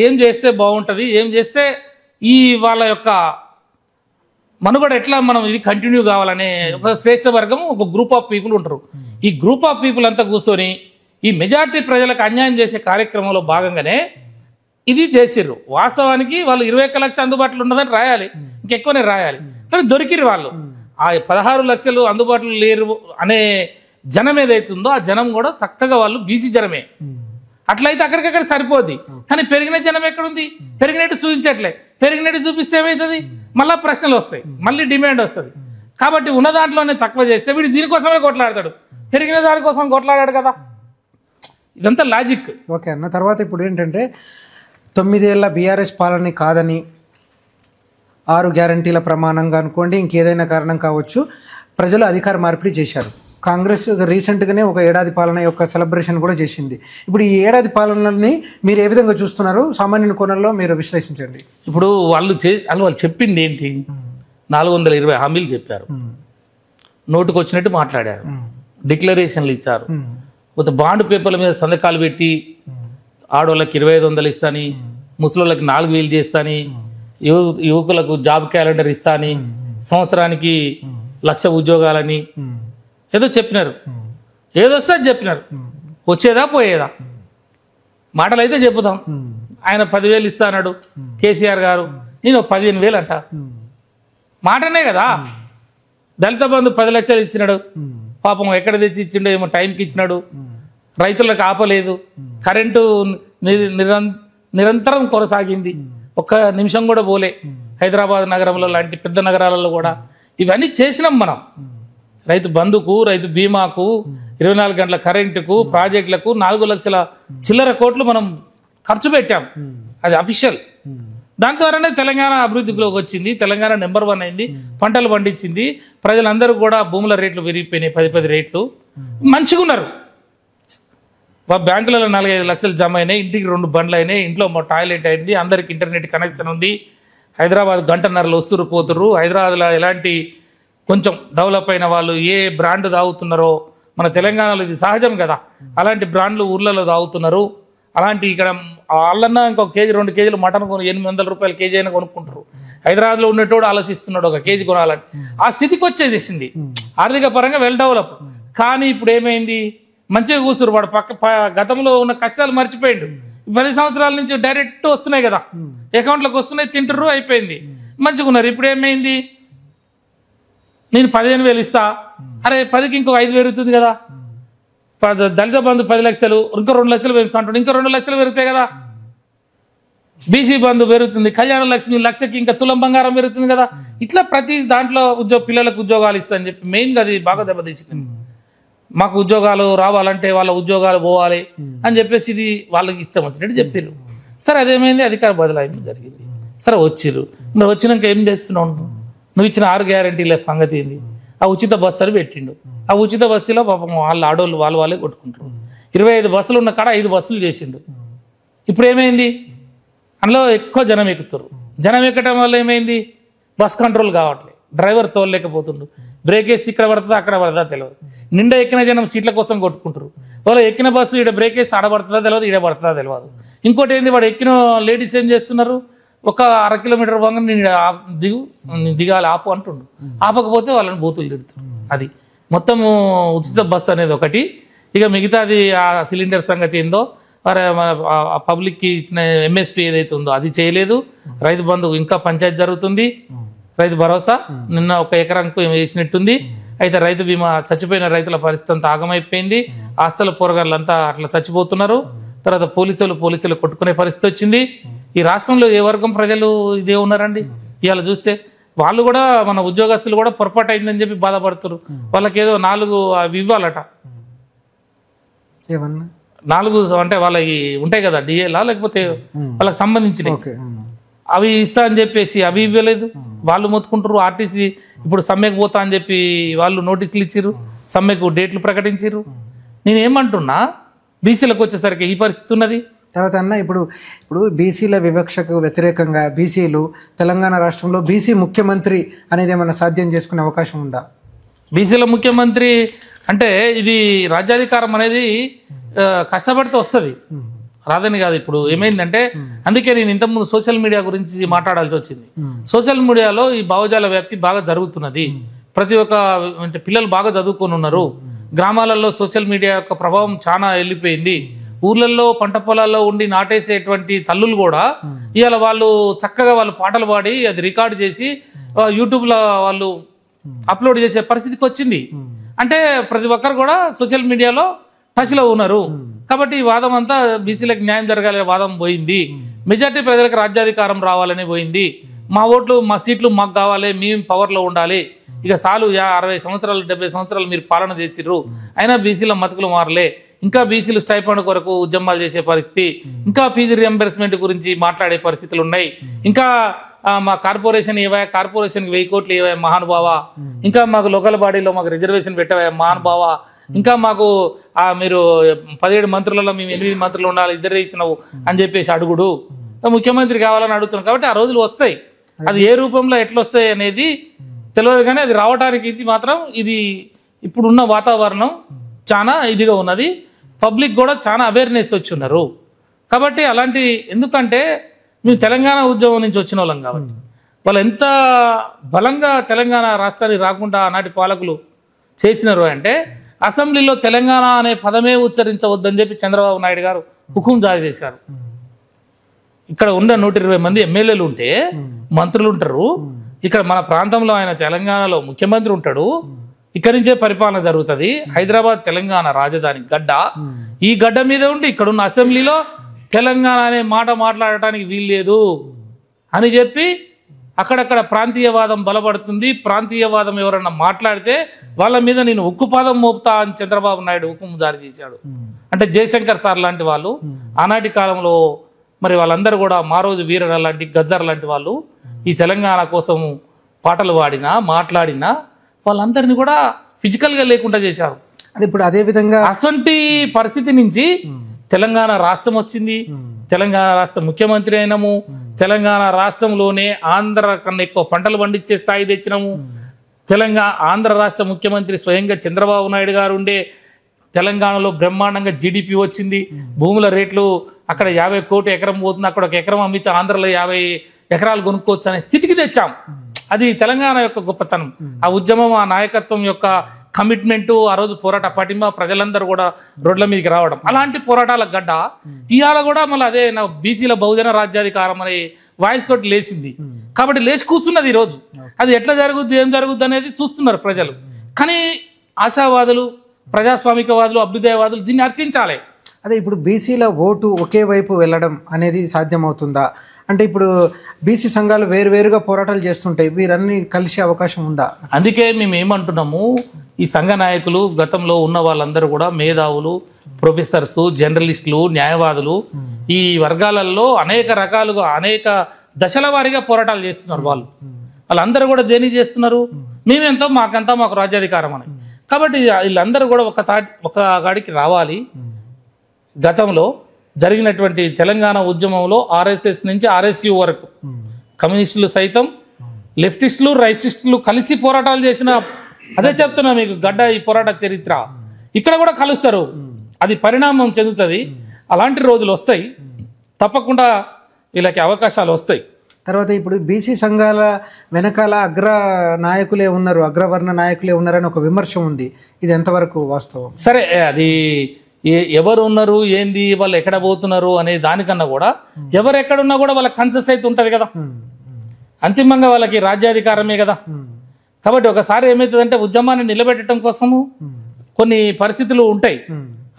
ఏం చేస్తే బాగుంటుంది, ఏం చేస్తే ఈ వాళ్ళ యొక్క మనుగడ ఎట్లా మనం ఇది కంటిన్యూ కావాలనే ఒక శ్రేష్ఠ వర్గం, ఒక గ్రూప్ ఆఫ్ పీపుల్ ఉంటారు. ఈ గ్రూప్ ఆఫ్ పీపుల్ అంతా కూర్చొని ఈ మెజారిటీ ప్రజలకు అన్యాయం చేసే కార్యక్రమంలో భాగంగానే ఇది చేసిర్రు. వాస్తవానికి వాళ్ళు 21 లక్షలు అందుబాటులో ఉన్నదని రాయాలి, ఇంకెక్కువనే రాయాలి. కానీ దొరికిరు వాళ్ళు. ఆ 16 లక్షలు అందుబాటులో లేరు అనే జనం ఏదైతుందో ఆ జనం కూడా చక్కగా వాళ్ళు బీసీ జనమే. అట్లయితే అక్కడికక్కడ సరిపోద్ది. కానీ పెరిగిన జనం ఎక్కడుంది? పెరిగినట్టు చూపించట్లే. పెరిగినట్టు చూపిస్తే ఏమవుతుంది? మళ్ళీ ప్రశ్నలు వస్తాయి, మళ్ళీ డిమాండ్ వస్తుంది. కాబట్టి ఉన్న దాంట్లోనే తక్కువ చేస్తే వీడు దీనికోసమే కొట్లాడతాడు, పెరిగిన దానికోసం కొట్లాడాడు కదా. ఇదంతా లాజిక్. ఓకే అన్న. తర్వాత ఇప్పుడు ఏంటంటే 9 ఏళ్ల బీఆర్ఎస్ పాలన కాదని 6 గ్యారంటీల ప్రమాణంగా అనుకోండి, ఇంకేదైనా కారణం కావచ్చు, ప్రజలు అధికార మార్పిడి చేశారు. కాంగ్రెస్ రీసెంట్గానే ఒక ఏడాది పాలన యొక్క సెలబ్రేషన్ కూడా చేసింది. ఇప్పుడు ఈ ఏడాది పాలనని మీరు ఏ విధంగా చూస్తున్నారు? సామాన్యుని కోణంలో మీరు విశ్లేషించండి. ఇప్పుడు వాళ్ళు చెప్పింది ఏంటి? 420 హామీలు చెప్పారు, నోటుకు వచ్చినట్టు మాట్లాడారు, డిక్లరేషన్లు ఇచ్చారు, కొంత బాండ్ పేపర్ల మీద సంతకాలు పెట్టి ఆడవాళ్ళకి 2500 ఇస్తాని, ముసలోళ్ళకి 4000 చేస్తాని, యువకులకు జాబ్ క్యాలెండర్ ఇస్తాని, సంవత్సరానికి 1,00,000 ఉద్యోగాలని ఏదో చెప్పినారు. ఏదొస్తే అది చెప్పినారు. వచ్చేదా పోయేదా? మాటలు అయితే చెప్పుదాం. ఆయన 10,000 ఇస్తా అన్నాడు కేసీఆర్ గారు, నేను 15,000 అంట. మాటనే కదా. దళిత బంధు 10 లక్షలు ఇచ్చినాడు, పాపం ఎక్కడ తెచ్చి ఇచ్చిండో ఏమో, టైంకి ఇచ్చినాడు. రైతులకు ఆపలేదు. కరెంటు నిరంతరం కొనసాగింది, ఒక్క నిమిషం కూడా పోలే. హైదరాబాద్ నగరంలో లాంటి పెద్ద నగరాలలో కూడా ఇవన్నీ చేసినాం మనం. రైతు బంధుకు, రైతు బీమాకు, 24 గంటల కరెంటుకు, ప్రాజెక్టులకు 4 లక్షల చిల్లర కోట్లు మనం ఖర్చు పెట్టాం. అది అఫీషియల్. దాని ద్వారానే తెలంగాణ అభివృద్ధిలోకి వచ్చింది. తెలంగాణ నెంబర్ 1 అయింది, పంటలు పండించింది. ప్రజలందరూ కూడా భూముల రేట్లు పెరిగిపోయినాయి, 10 రేట్లు. మంచిగా ఉన్నారు. బ్యాంకులలో 4-5 లక్షలు జమ అయినాయి, ఇంటికి 2 బండ్లు అయినాయి, ఇంట్లో టాయిలెట్ అయింది, అందరికి ఇంటర్నెట్ కనెక్షన్ ఉంది. హైదరాబాద్ గంటన్నరలో వస్తురు పోతురు. హైదరాబాద్లో ఎలాంటి కొంచెం డెవలప్ అయిన వాళ్ళు ఏ బ్రాండ్ తాగుతున్నారో, మన తెలంగాణలో ఇది సహజం కదా, అలాంటి బ్రాండ్లు ఊర్లలో తాగుతున్నారు. అలాంటి ఇక్కడ వాళ్ళన్నా ఇంకొక కేజీ 2 కేజీలు మటన్ కొని 800 రూపాయలు కేజీ అయినా కొనుక్కుంటారు. హైదరాబాద్లో ఉన్నట్టు ఆలోచిస్తున్నాడు ఒక కేజీ కొనాలంటే. ఆ స్థితికి వచ్చేసేసింది, ఆర్థిక పరంగా వెల్ డెవలప్. కానీ ఇప్పుడు ఏమైంది, మంచిగా కూర్చురు వాడు గతంలో ఉన్న కష్టాలు మర్చిపోయిండు. 10 సంవత్సరాల నుంచి డైరెక్ట్ వస్తున్నాయి కదా, అకౌంట్లోకి వస్తున్నాయి, తింటుర్రు, అయిపోయింది, మంచిగా ఉన్నారు. ఇప్పుడు ఏమైంది, నేను 15,000 ఇస్తా, అరే 10కి ఇంకో 5 పెరుగుతుంది కదా, దళిత బంధు 10 లక్షలు, ఇంకో 2 లక్షలు పెరుగుతా అంటాడు, ఇంకో 2 లక్షలు పెరుగుతాయి కదా. బీసీ బంధు పెరుగుతుంది, కళ్యాణ లక్ష్మి లక్షకి ఇంకా తులం బంగారం పెరుగుతుంది కదా. ఇట్లా ప్రతి దాంట్లో పిల్లలకు ఉద్యోగాలు ఇస్తా అని చెప్పి మెయిన్గా అది బాగా దెబ్బతీసింది. మాకు ఉద్యోగాలు రావాలంటే వాళ్ళ ఉద్యోగాలు పోవాలి అని చెప్పేసి ఇది వాళ్ళకి ఇష్టం వచ్చినట్టు చెప్పారు. సరే అదేమైంది, అధికార బదలాయింపు జరిగింది. సరే వచ్చిర్రు, మరి వచ్చినాక ఏం చేస్తున్నావు, నువ్వు ఇచ్చిన 6 గ్యారంటీల సంగతి ఏంది, ఆ ఉచిత బస్సు అని పెట్టిండు. ఆ ఉచిత బస్సులో పాపం వాళ్ళ ఆడోళ్ళు వాళ్ళే కొట్టుకుంటారు. 25 బస్సులు ఉన్న కాడ 5 బస్సులు చేసిండు. ఇప్పుడు ఏమైంది, అందులో ఎక్కువ జనం ఎక్కుతారు. జనం ఎక్కడం వల్ల ఏమైంది, బస్ కంట్రోల్ కావట్లేదు, డ్రైవర్ తోలలేకపోతుండు, బ్రేక్ వేస్తే ఇక్కడ పడుతుందా అక్కడ పడుతుందా తెలియదు. నిండా ఎక్కిన జనం సీట్ల కోసం కొట్టుకుంటారు. వాళ్ళు ఎక్కిన బస్సు ఇక్కడ బ్రేక్ వేస్తే ఆడ పడుతుందా తెలియదు, ఈడ పడుతుందా తెలియదు. ఇంకోటి ఏంది, వాడు ఎక్కిన లేడీస్ ఏం చేస్తున్నారు, ఒక 1/2 కిలోమీటర్ పోగా నేను దిగాలి ఆపు అంటుండు, ఆపకపోతే వాళ్ళని బూతులు తిడుతారు. అది మొత్తము ఉచిత బస్సు అనేది ఒకటి. ఇక మిగతాది ఆ సిలిండర్ సంగతి ఏందో, పబ్లిక్కి ఇచ్చిన ఎంఎస్పీ ఏదైతే ఉందో అది చేయలేదు. రైతు బంధు ఇంకా పంచాయతీ జరుగుతుంది. రైతు భరోసా నిన్న 1 ఎకరానికి వేసినట్టుంది. అయితే రైతు బీమా చచ్చిపోయిన రైతుల పరిస్థితి అంతా ఆగమైపోయింది. ఆస్తుల పోరగాళ్ళంతా అట్లా చచ్చిపోతున్నారు. తర్వాత పోలీసులు కొట్టుకునే పరిస్థితి వచ్చింది. ఈ రాష్ట్రంలో ఏ వర్గం ప్రజలు ఇదే ఉన్నారండి. ఇవాళ చూస్తే వాళ్ళు కూడా, మన ఉద్యోగస్తులు కూడా పొరపాటు అయిందని చెప్పి బాధపడుతున్నారు. వాళ్ళకి ఏదో 4 అవి ఇవ్వాలట, 4 అంటే వాళ్ళకి ఉంటాయి కదా డిఏలా, లేకపోతే వాళ్ళకి సంబంధించినవి అవి ఇస్తా అని చెప్పేసి అవి ఇవ్వలేదు. వాళ్ళు మొత్తుకుంటారు. ఆర్టీసీ ఇప్పుడు సమ్మెకు పోతా అని చెప్పి వాళ్ళు నోటీసులు ఇచ్చిర్రు, సమ్మెకు డేట్లు ప్రకటించారు. నేనేమంటున్నా, బీసీలకు వచ్చేసరికి ఈ పరిస్థితి ఉన్నది. తర్వాత అన్న ఇప్పుడు బీసీల వివక్షకు వ్యతిరేకంగా బీసీలు తెలంగాణ రాష్ట్రంలో బీసీ ముఖ్యమంత్రి అనేది ఏమైనా సాధ్యం చేసుకునే అవకాశం ఉందా? బీసీల ముఖ్యమంత్రి అంటే ఇది రాజ్యాధికారం అనేది కష్టపడితే వస్తుంది, రాదని కాదు. ఇప్పుడు ఏమైందంటే, అందుకే నేను ఇంతకుముందు సోషల్ మీడియా గురించి మాట్లాడాల్సి వచ్చింది. సోషల్ మీడియాలో ఈ భావజాల వ్యాప్తి బాగా జరుగుతున్నది. ప్రతి ఒక్క అంటే పిల్లలు బాగా చదువుకొని ఉన్నారు. గ్రామాలలో సోషల్ మీడియా యొక్క ప్రభావం చాలా వెళ్ళిపోయింది. ఊర్లలో పంట పొలాల్లో ఉండి నాటేసేటువంటి తల్లులు కూడా ఇవాళ వాళ్ళు చక్కగా వాళ్ళు పాటలు పాడి అది రికార్డు చేసి యూట్యూబ్లో వాళ్ళు అప్లోడ్ చేసే పరిస్థితికి వచ్చింది. అంటే ప్రతి ఒక్కరు కూడా సోషల్ మీడియాలో టచ్లో ఉన్నారు. కాబట్టి ఈ వాదం అంతా బీసీలకు న్యాయం జరగాలనే వాదం పోయింది. మెజార్టీ ప్రజలకు రాజ్యాధికారం రావాలని పోయింది. మా ఓట్లు మా సీట్లు మాకు కావాలి, మేము పవర్లో ఉండాలి, ఇక చాలు 60 సంవత్సరాలు 70 సంవత్సరాలు మీరు పాలన చేసిర్రు, అయినా బీసీల మతుకులు మారలే, ఇంకా బీసీలు స్టైఫండ్ కొరకు ఉద్యమాలు చేసే పరిస్థితి, ఇంకా ఫీజు రియంబర్స్మెంట్ గురించి మాట్లాడే పరిస్థితులు ఉన్నాయి, ఇంకా మా కార్పొరేషన్ ఇవ్వయా, కార్పొరేషన్కి 1000 కోట్లు ఇవ్వయా మహానుభావ, ఇంకా మాకు లోకల్ బాడీలో మాకు రిజర్వేషన్ పెట్టవా మహానుభావ, ఇంకా మాకు మీరు 17 మంత్రులలో మేము 8 మంత్రులు ఉండాలి, 2 ఇచ్చినావు అని చెప్పేసి అడుగుడు. ముఖ్యమంత్రి కావాలని అడుగుతున్నాం. కాబట్టి ఆ రోజులు వస్తాయి. అది ఏ రూపంలో ఎట్లా వస్తాయి అనేది తెలియదు, కానీ అది రావడానికి ఇది మాత్రం ఇది ఇప్పుడున్న వాతావరణం చాలా ఇదిగా ఉన్నది. పబ్లిక్ కూడా చాలా అవేర్నెస్ వచ్చి ఉన్నారు. కాబట్టి అలాంటి, ఎందుకంటే మేము తెలంగాణ ఉద్యమం నుంచి వచ్చిన వాళ్ళం కాబట్టి వాళ్ళు ఎంత బలంగా తెలంగాణ రాష్ట్రానికి రాకుండా ఆనాటి పాలకులు చేసినారు అంటే, అసెంబ్లీలో తెలంగాణ అనే పదమే ఉచ్చరించవద్దని చెప్పి చంద్రబాబు నాయుడు గారు హుకుం జారీ చేశారు. ఇక్కడ ఉన్న 120 మంది ఎమ్మెల్యేలు ఉంటే మంత్రులు ఉంటారు. ఇక్కడ మన ప్రాంతంలో ఆయన తెలంగాణలో ముఖ్యమంత్రి ఉంటాడు. ఇక్కడి నుంచే పరిపాలన జరుగుతుంది. హైదరాబాద్ తెలంగాణ రాజధాని గడ్డ. ఈ గడ్డ మీద ఉండి ఇక్కడున్న అసెంబ్లీలో తెలంగాణ అనే మాట మాట్లాడటానికి వీల్లేదు అని చెప్పి అక్కడక్కడ ప్రాంతీయవాదం బలపడుతుంది. ప్రాంతీయవాదం ఎవరన్నా మాట్లాడితే వాళ్ళ మీద నేను ఉక్కుపాదం మోపుతా అని చంద్రబాబు నాయుడు హుకుం జారీ చేశాడు. అంటే జయశంకర్ సార్ లాంటి వాళ్ళు ఆనాటి కాలంలో మరి వాళ్ళందరూ కూడా మారోజు వీరన్న లాంటి గద్దర్ లాంటి వాళ్ళు ఈ తెలంగాణ కోసం పాటలు పాడినా మాట్లాడినా వాళ్ళందరినీ కూడా ఫిజికల్గా లేకుండా చేశారు. అది ఇప్పుడు అదే విధంగా అసంటి పరిస్థితి నుంచి తెలంగాణ రాష్ట్రం వచ్చింది. తెలంగాణ రాష్ట్ర ముఖ్యమంత్రి అయినాము. తెలంగాణ రాష్ట్రంలోనే ఆంధ్ర కన్నా ఎక్కువ పంటలు పండించే స్థాయి తెచ్చినాము. ఆంధ్ర రాష్ట్ర ముఖ్యమంత్రి స్వయంగా చంద్రబాబు నాయుడు గారు ఉండే తెలంగాణలో బ్రహ్మాండంగా జీడిపి వచ్చింది, భూముల రేట్లు అక్కడ 50 కోట్లు ఎకరం పోతుంది, అక్కడ ఒక ఎకరం అమ్మితే ఆంధ్రలో 50 ఎకరాలు కొనుక్కోవచ్చు అనే స్థితికి తెచ్చాం. అది తెలంగాణ యొక్క గొప్పతనం. ఆ ఉద్యమం, ఆ నాయకత్వం యొక్క కమిట్మెంట్, ఆ రోజు పోరాట పటిమ, ప్రజలందరూ కూడా రోడ్ల మీదకి రావడం, అలాంటి పోరాటాల గడ్డ ఇవాళ కూడా మళ్ళీ అదే నా బీసీల బహుజన రాజ్యాధికారం అనే వాయిస్ తోటి లేచింది. కాబట్టి లేచి కూర్చున్నది ఈరోజు. అది ఎట్లా జరుగుద్ది, ఏం జరుగుద్ది అనేది చూస్తున్నారు ప్రజలు. కానీ ఆశావాదులు, ప్రజాస్వామికవాదులు, అభ్యుదయవాదులు దీన్ని అర్చించాలి. అదే ఇప్పుడు బీసీల ఓటు ఒకే వైపు వెళ్ళడం అనేది సాధ్యమవుతుందా? అంటే ఇప్పుడు బీసీ సంఘాలు వేరువేరుగా పోరాటాలు చేస్తుంటాయి, వీరన్నీ కలిసే అవకాశం ఉందా? అందుకే మేము ఏమంటున్నాము, ఈ సంఘ నాయకులు గతంలో ఉన్న వాళ్ళందరూ కూడా మేధావులు, ప్రొఫెసర్స్, జర్నలిస్టులు, న్యాయవాదులు, ఈ వర్గాలలో అనేక రకాలుగా అనేక దశల వారీగా పోరాటాలు చేస్తున్నారు. వాళ్ళందరూ కూడా దేనికి చేస్తున్నారు, మేమెంతో మాకు రాజ్యాధికారం అని. కాబట్టి వీళ్ళందరూ కూడా ఒక గాడికి రావాలి. గతంలో జరిగినటువంటి తెలంగాణ ఉద్యమంలో ఆర్ఎస్ఎస్ నుంచి ఆర్ఎస్యు వరకు కమ్యూనిస్టులు సైతం, లెఫ్టిస్టులు, రైటిస్టులు కలిసి పోరాటాలు చేసిన, అదే చెప్తున్నా మీకు గడ్డ ఈ పోరాట చరిత్ర. ఇక్కడ కూడా కలుస్తారు, అది పరిణామం చెందుతుంది. అలాంటి రోజులు వస్తాయి, తప్పకుండా వీళ్ళకి అవకాశాలు వస్తాయి. తర్వాత ఇప్పుడు బీసీ సంఘాల వెనకాల అగ్ర నాయకులే ఉన్నారు, అగ్రవర్ణ నాయకులే ఉన్నారని ఒక విమర్శ ఉంది. ఇది ఎంతవరకు వాస్తవం? సరే, అది ఎవరు ఉన్నారు, ఏంది, వాళ్ళు ఎక్కడ పోతున్నారు అనే దానికన్నా కూడా ఎవరు ఎక్కడున్నా కూడా వాళ్ళకి కన్సెస్ అయితే ఉంటుంది కదా. అంతిమంగా వాళ్ళకి రాజ్యాధికారమే కదా. కాబట్టి ఒకసారి ఏమవుతుందంటే ఉద్యమాన్ని నిలబెట్టడం కోసము కొన్ని పరిస్థితులు ఉంటాయి.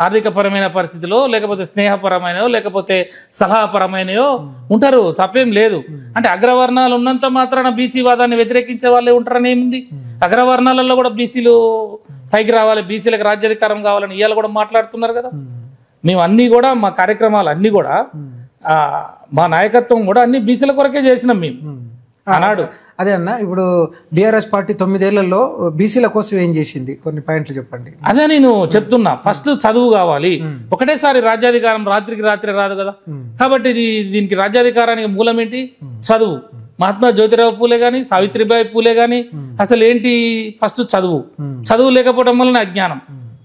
ఆర్థికపరమైన పరిస్థితులు, లేకపోతే స్నేహపరమైనయో, లేకపోతే సలహాపరమైనయో ఉంటారు, తప్పేం లేదు. అంటే అగ్రవర్ణాలు ఉన్నంత మాత్రాన బీసీ వాదాన్ని వ్యతిరేకించే వాళ్ళే ఉంటారని ఏముంది? అగ్రవర్ణాలలో కూడా బీసీలు పైకి రావాలి, బీసీలకు రాజ్యాధికారం కావాలని ఇవాళ కూడా మాట్లాడుతున్నారు కదా. మేము అన్నీ కూడా మా కార్యక్రమాలు అన్నీ కూడా మా నాయకత్వం కూడా అన్ని బీసీల కొరకే చేసినాం మేము ఆనాడు. అదే అన్న, ఇప్పుడు బీఆర్ఎస్ పార్టీ 9 ఏళ్లలో బీసీల కోసం ఏం చేసింది, కొన్ని పాయింట్లు చెప్పండి. అదే నేను చెప్తున్నా, ఫస్ట్ చదువు కావాలి. ఒకటేసారి రాజ్యాధికారం రాత్రికి రాత్రి రాదు కదా. కాబట్టి దీనికి రాజ్యాధికారానికి మూలం ఏంటి? చదువు. మహాత్మా జ్యోతిరావు పూలే గాని, సావిత్రిబాయి పూలే గాని అసలు ఏంటి? ఫస్ట్ చదువు. చదువు లేకపోవడం వలన అజ్ఞానం.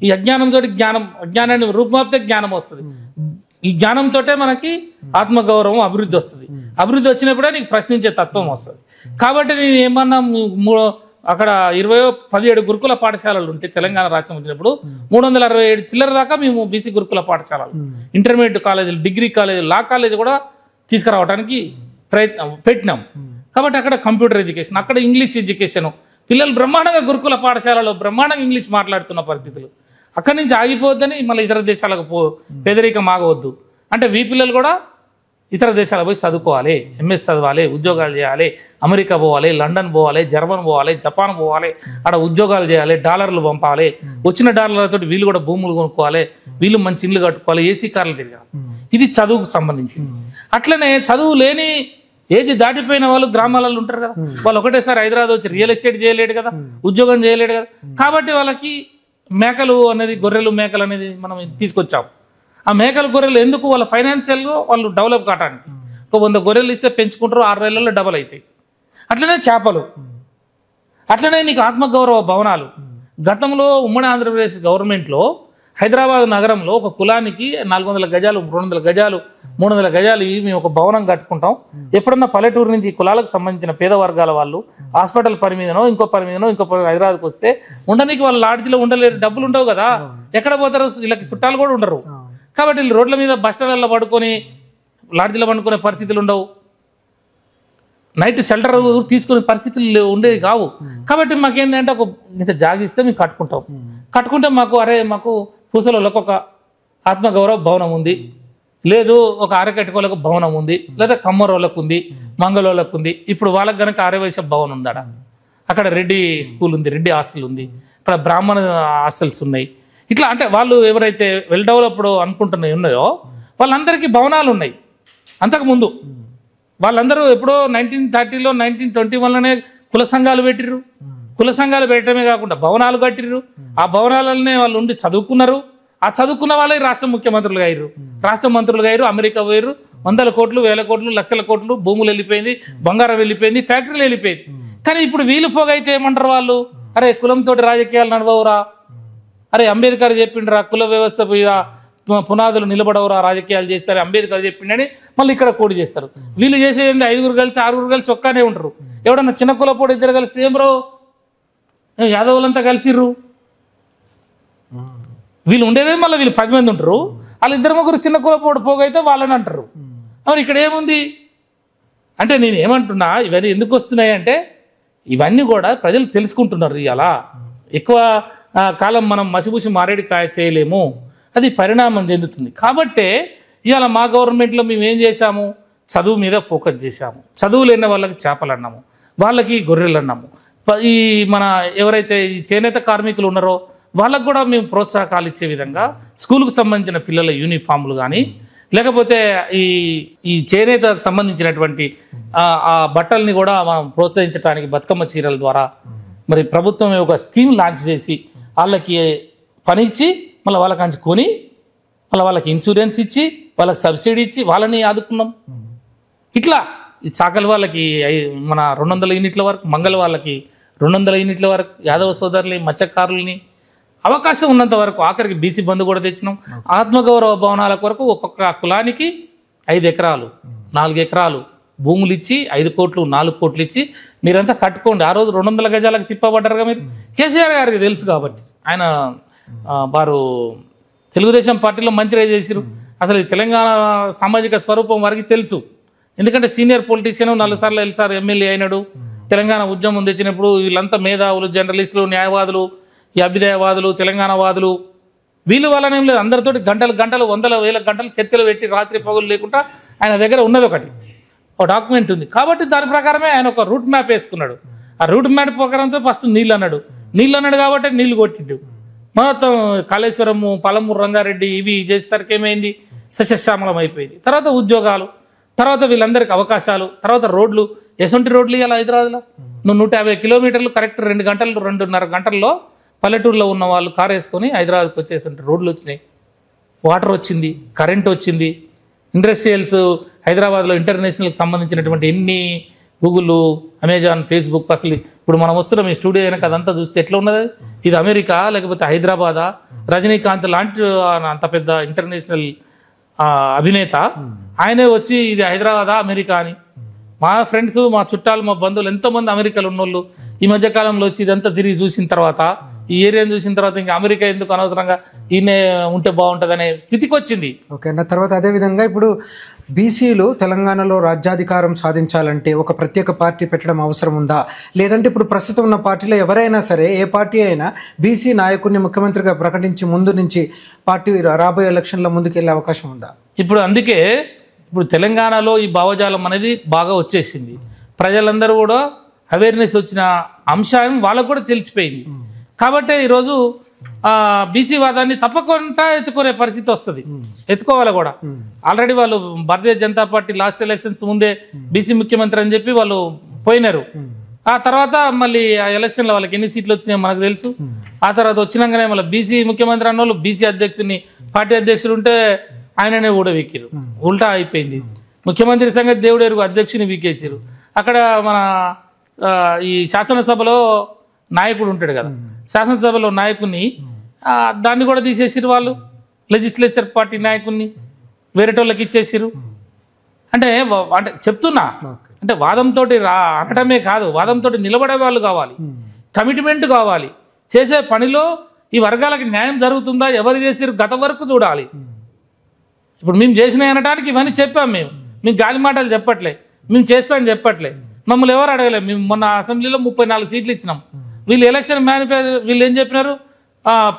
ఈ అజ్ఞానంతో అజ్ఞానాన్ని రూపుమాపితే జ్ఞానం వస్తుంది. ఈ జ్ఞానంతో మనకి ఆత్మగౌరవం, అభివృద్ధి వస్తుంది. అభివృద్ధి వచ్చినప్పుడే నీకు ప్రశ్నించే తత్వం వస్తుంది. కాబట్టి నేను ఏమన్నా అక్కడ 17 గురుకుల పాఠశాలలు ఉంటే తెలంగాణ రాష్ట్రం వచ్చినప్పుడు 367 చిల్లర దాకా మేము బీసీ గురుకుల పాఠశాలలు, ఇంటర్మీడియట్ కాలేజీలు, డిగ్రీ కాలేజీలు, లా కాలేజీ కూడా తీసుకురావడానికి పెట్టినాం. కాబట్టి అక్కడ కంప్యూటర్ ఎడ్యుకేషన్, అక్కడ ఇంగ్లీష్ ఎడ్యుకేషన్, పిల్లలు బ్రహ్మాండంగా గురుకుల పాఠశాలలో బ్రహ్మాండంగా ఇంగ్లీష్ మాట్లాడుతున్న పరిస్థితులు. అక్కడి నుంచి ఆగిపోద్దని మళ్ళీ ఇతర దేశాలకు పేదరికం ఆగవద్దు అంటే పిల్లలు కూడా ఇతర దేశాలకు పోయి చదువుకోవాలి, ఎంఎస్ చదవాలి, ఉద్యోగాలు చేయాలి, అమెరికా పోవాలి, లండన్ పోవాలి, జర్మన్ పోవాలి, జపాన్ పోవాలి, అక్కడ ఉద్యోగాలు చేయాలి, డాలర్లు పంపాలి, వచ్చిన డాలర్లతో వీళ్ళు కూడా భూములు కొనుక్కోవాలి, వీళ్ళు మంచి ఇల్లు కట్టుకోవాలి, ఏసీ కార్లు తిరగాలి. ఇది చదువుకు సంబంధించింది. అట్లనే చదువు లేని ఏజ్ దాటిపోయిన వాళ్ళు గ్రామాలలో ఉంటారు కదా, వాళ్ళు ఒకటేసారి హైదరాబాద్ వచ్చి రియల్ ఎస్టేట్ చేయలేడు కదా, ఉద్యోగం చేయలేడు కదా. కాబట్టి వాళ్ళకి మేకలు అనేది, గొర్రెలు మేకలు అనేది మనం తీసుకొచ్చాం. ఆ మేకల గొర్రెలు ఎందుకు? వాళ్ళ ఫైనాన్షియల్గా వాళ్ళు డెవలప్ కావడానికి. ఒక 100 గొర్రెలు ఇస్తే పెంచుకుంటారు, 6 నెలల్లో డబల్ అవుతాయి. అట్లనే చేపలు, అట్లనే నీకు ఆత్మగౌరవ భవనాలు. గతంలో ఉమ్మడి ఆంధ్రప్రదేశ్ గవర్నమెంట్లో హైదరాబాద్ నగరంలో ఒక కులానికి 400 గజాలు, 200 గజాలు, 300 గజాలు మేము ఒక భవనం కట్టుకుంటాం. ఎప్పుడన్నా పల్లెటూరు నుంచి కులాలకు సంబంధించిన పేద వర్గాల వాళ్ళు హాస్పిటల్ పని మీదనో ఇంకో హైదరాబాద్కి వస్తే ఉండడానికి వాళ్ళు లాడ్జిలో ఉండలేరు, డబ్బులు ఉండవు కదా, ఎక్కడ పోతారు? వీళ్ళకి చుట్టాలు కూడా ఉండరు. కాబట్టి వీళ్ళు రోడ్ల మీద బస్ స్టాండ్లలో పడుకొని లాడ్జిలో పండుకునే పరిస్థితులు ఉండవు, నైట్ షెల్టర్ తీసుకునే పరిస్థితులు ఉండేవి కావు. కాబట్టి మాకేంటంటే ఒక ఇంత జాగిస్తే మేము కట్టుకుంటే మాకు పూసలోళ్ళకు ఒక ఆత్మగౌరవ భవనం ఉంది, లేదు ఒక ఆరకట్టుకోలకు భవనం ఉంది, లేదా కమ్మరోళ్ళకు ఉంది, మంగళోళ్ళకు ఉంది. ఇప్పుడు వాళ్ళకి కనుక ఆర్యవైశ్య భవనం ఉందట, అక్కడ రెడ్డి స్కూల్ ఉంది, రెడ్డి హాస్టల్ ఉంది, అక్కడ బ్రాహ్మణ హాస్టల్స్ ఉన్నాయి. ఇట్లా అంటే వాళ్ళు ఎవరైతే వెల్ డెవలప్డ్ ఉన్నాయో వాళ్ళందరికీ భవనాలు ఉన్నాయి. అంతకుముందు వాళ్ళందరూ ఎప్పుడో 1930లో 1921లోనే కుల సంఘాలు పెట్టిర్రు. కుల సంఘాలు పెట్టడమే కాకుండా భవనాలు కట్టిర్రు. ఆ భవనాలనే వాళ్ళు ఉండి చదువుకున్నారు. ఆ చదువుకున్న వాళ్ళే రాష్ట్ర ముఖ్యమంత్రులుగా అయ్యారు, రాష్ట్ర మంత్రులుగా అయ్యారు, అమెరికా పోయారు. 100 కోట్లు, 1000 కోట్లు, లక్షల కోట్లు భూములు వెళ్ళిపోయింది, బంగారం వెళ్ళిపోయింది, ఫ్యాక్టరీలు వెళ్ళిపోయింది. కానీ ఇప్పుడు వీళ్ళు పోగైతే ఏమంటారు వాళ్ళు? అరే కులంతో రాజకీయాలు నడవవురా, అరే అంబేద్కర్ చెప్పిండ్రా కుల వ్యవస్థ మీద పునాదులు నిలబడవరా రాజకీయాలు చేస్తారు అంబేద్కర్ చెప్పిండని మళ్ళీ ఇక్కడ కోడి చేస్తారు. వీళ్ళు చేసేది 5 కలిసి 6 కలిసి ఒక్కనే ఉంటారు. ఎవడన్నా చిన్న కులపోడు 2 కలిసి ఏం బ్రో యాదవులంతా కలిసిర్రు. వీళ్ళు ఉండేదే మళ్ళీ వీళ్ళు 10 మంది ఉంటారు. వాళ్ళు 2-3 చిన్న కులపోడు పోగైతే వాళ్ళని అంటారు. అవును ఇక్కడ ఏముంది అంటే నేను ఏమంటున్నా ఇవన్నీ ఎందుకు వస్తున్నాయి అంటే ఇవన్నీ కూడా ప్రజలు తెలుసుకుంటున్నారు. ఇలా ఎక్కువ కాలం మనం మసిపూసి మారేడుకాయ చేయలేము, అది పరిణామం చెందుతుంది. కాబట్టే ఇవాళ మా గవర్నమెంట్లో మేము ఏం చేశాము, చదువు మీద ఫోకస్ చేశాము. చదువు లేని వాళ్ళకి చేపలు అన్నాము, వాళ్ళకి గొర్రెలు అన్నాము. ఈ మన ఎవరైతే ఈ చేనేత కార్మికులు ఉన్నారో వాళ్ళకు కూడా మేము ప్రోత్సాహకాలు ఇచ్చే విధంగా స్కూల్కు సంబంధించిన పిల్లల యూనిఫామ్లు కానీ లేకపోతే ఈ చేనేతకు సంబంధించినటువంటి ఆ బట్టల్ని కూడా మనం ప్రోత్సహించడానికి బతుకమ్మ చీరల ద్వారా మరి ప్రభుత్వం ఒక స్కీమ్ లాంచ్ చేసి వాళ్ళకి పని ఇచ్చి మళ్ళీ వాళ్ళకి కొని మళ్ళీ వాళ్ళకి ఇన్సూరెన్స్ ఇచ్చి వాళ్ళకి సబ్సిడీ ఇచ్చి వాళ్ళని ఆదుకున్నాం. ఇట్లా ఈ చాకలి వాళ్ళకి మన 200 యూనిట్ల వరకు, మంగళ వాళ్ళకి 200 యూనిట్ల వరకు, యాదవ సోదరులని మత్స్యకారులని అవకాశం ఉన్నంత వరకు ఆఖరికి బీసీ బంధు కూడా తెచ్చినాం. ఆత్మగౌరవ భవనాల కొరకు ఒక్కొక్క కులానికి 5 ఎకరాలు 4 ఎకరాలు భూములు ఇచ్చి 5 కోట్లు 4 కోట్లు ఇచ్చి మీరంతా కట్టుకోండి. ఆ రోజు 200 గజాలకు తిప్పబడ్డారుగా మీరు. కేసీఆర్ గారికి తెలుసు కాబట్టి ఆయన వారు తెలుగుదేశం పార్టీలో మంత్రిగా చేసిరు. అసలు ఈ తెలంగాణ సామాజిక స్వరూపం వారికి తెలుసు. ఎందుకంటే సీనియర్ పొలిటీషియన్ 4 సార్లు ఎమ్మెల్యే అయినాడు. తెలంగాణ ఉద్యమం తెచ్చినప్పుడు వీళ్ళంతా మేధావులు, జర్నలిస్టులు, న్యాయవాదులు, ఈ అభ్యుదయవాదులు, తెలంగాణవాదులు వీళ్ళు వాళ్ళని ఏం లేదు. అందరితోటి గంటలు 100,000 గంటలు చర్చలు పెట్టి రాత్రి పగులు లేకుండా ఆయన దగ్గర ఉన్నది ఒక డాక్యుమెంట్ ఉంది. కాబట్టి దాని ప్రకారమే ఆయన ఒక రూట్ మ్యాప్ వేసుకున్నాడు. ఆ రూట్ మ్యాప్ ప్రకారంతో ఫస్ట్ నీళ్ళు అన్నాడు కాబట్టి నీళ్లు కొట్టిండు. మొత్తం కాళేశ్వరము, పాలమూరు రంగారెడ్డి ఇవి చేసేసరికి ఏమైంది, సస్యశ్యామలం అయిపోయింది. తర్వాత ఉద్యోగాలు, తర్వాత వీళ్ళందరికీ అవకాశాలు, తర్వాత రోడ్లు. ఎటువంటి రోడ్లు ఇవ్వాలి హైదరాబాద్లో? నువ్వు 150 కిలోమీటర్లు కరెక్ట్ 2 గంటలు 2.5 గంటల్లో పల్లెటూరులో ఉన్న వాళ్ళు కారు వేసుకొని హైదరాబాద్కి వచ్చేసంటే రోడ్లు వచ్చినాయి, వాటర్ వచ్చింది, కరెంట్ వచ్చింది, ఇండస్ట్రియల్స్ హైదరాబాద్లో ఇంటర్నేషనల్కి సంబంధించినటువంటి ఎన్ని గూగుల్, అమెజాన్, ఫేస్బుక్ అసలు ఇప్పుడు మనం వస్తున్నాం ఈ స్టూడియో అయినా అదంతా చూస్తే ఎట్లా ఉన్నది, ఇది అమెరికా లేకపోతే హైదరాబాదా? రజనీకాంత్ లాంటి అంత పెద్ద ఇంటర్నేషనల్ అభినేత ఆయనే వచ్చి ఇది హైదరాబాదా అమెరికా అని. మా ఫ్రెండ్స్, మా చుట్టాలు, మా బంధువులు ఎంతోమంది అమెరికాలో ఉన్నోళ్ళు ఈ మధ్యకాలంలో వచ్చి ఇదంతా తిరిగి చూసిన తర్వాత, ఈ ఏరియాని చూసిన తర్వాత ఇంకా అమెరికా ఎందుకు అనవసరంగా ఈయనే ఉంటే బాగుంటుంది అనే స్థితికి వచ్చింది. ఓకే అన్న. తర్వాత అదేవిధంగా ఇప్పుడు బీసీలు తెలంగాణలో రాజ్యాధికారం సాధించాలంటే ఒక ప్రత్యేక పార్టీ పెట్టడం అవసరం ఉందా, లేదంటే ఇప్పుడు ప్రస్తుతం ఉన్న పార్టీలో ఎవరైనా సరే ఏ పార్టీ అయినా బీసీ నాయకుడిని ముఖ్యమంత్రిగా ప్రకటించి ముందు నుంచి పార్టీ రాబోయే ఎలక్షన్లో ముందుకెళ్లే అవకాశం ఉందా? ఇప్పుడు అందుకే ఇప్పుడు తెలంగాణలో ఈ భావజాలం అనేది బాగా వచ్చేసింది. ప్రజలందరూ కూడా అవేర్నెస్ వచ్చిన అంశం వాళ్ళకు కూడా తెలిసిపోయింది. కాబట్టి ఈరోజు బీసీ వాదాన్ని తప్పకుండా ఎత్తుకునే పరిస్థితి వస్తుంది. ఎత్తుకోవాలి కూడా. ఆల్రెడీ వాళ్ళు Bharatiya Janata party last elections ముందే బీసీ ముఖ్యమంత్రి అని చెప్పి వాళ్ళు పోయినారు. ఆ తర్వాత మళ్ళీ ఆ ఎలక్షన్లో వాళ్ళకి ఎన్ని సీట్లు వచ్చినాయో మనకు తెలుసు. ఆ తర్వాత వచ్చినాకనే మళ్ళీ బీసీ ముఖ్యమంత్రి అన్న వాళ్ళు బీసీ అధ్యక్షుడిని, పార్టీ అధ్యక్షుడు ఉంటే ఆయననే కూడా వీకిరు. ఉల్టా అయిపోయింది. ముఖ్యమంత్రి సంగతి దేవుడు ఎరుగు, అధ్యక్షుని వీకేసారు. అక్కడ మన ఈ శాసనసభలో నాయకుడు ఉంటాడు కదా, శాసనసభలో నాయకుడిని దాన్ని కూడా తీసేసిరు వాళ్ళు. లెజిస్లేచర్ పార్టీ నాయకుడిని వేరేటోళ్ళకి ఇచ్చేసిరు. అంటే చెప్తున్నా, అంటే వాదంతో అనటమే కాదు, వాదంతో నిలబడే వాళ్ళు కావాలి, కమిట్మెంట్ కావాలి. చేసే పనిలో ఈ వర్గాలకి న్యాయం జరుగుతుందా, ఎవరు చేసిరు గత వరకు చూడాలి. ఇప్పుడు మేము చేసినాయి అనడానికి ఇవన్నీ చెప్పాం. మేము గాలి మాటలు చెప్పట్లే, మేము చేస్తామని చెప్పట్లే. మమ్మల్ని ఎవరు అడగలేదు. మేము మొన్న అసెంబ్లీలో 34 సీట్లు ఇచ్చినాం. వీళ్ళు ఎలక్షన్ మేనిఫెస్టో వీళ్ళు ఏం చెప్పినారు,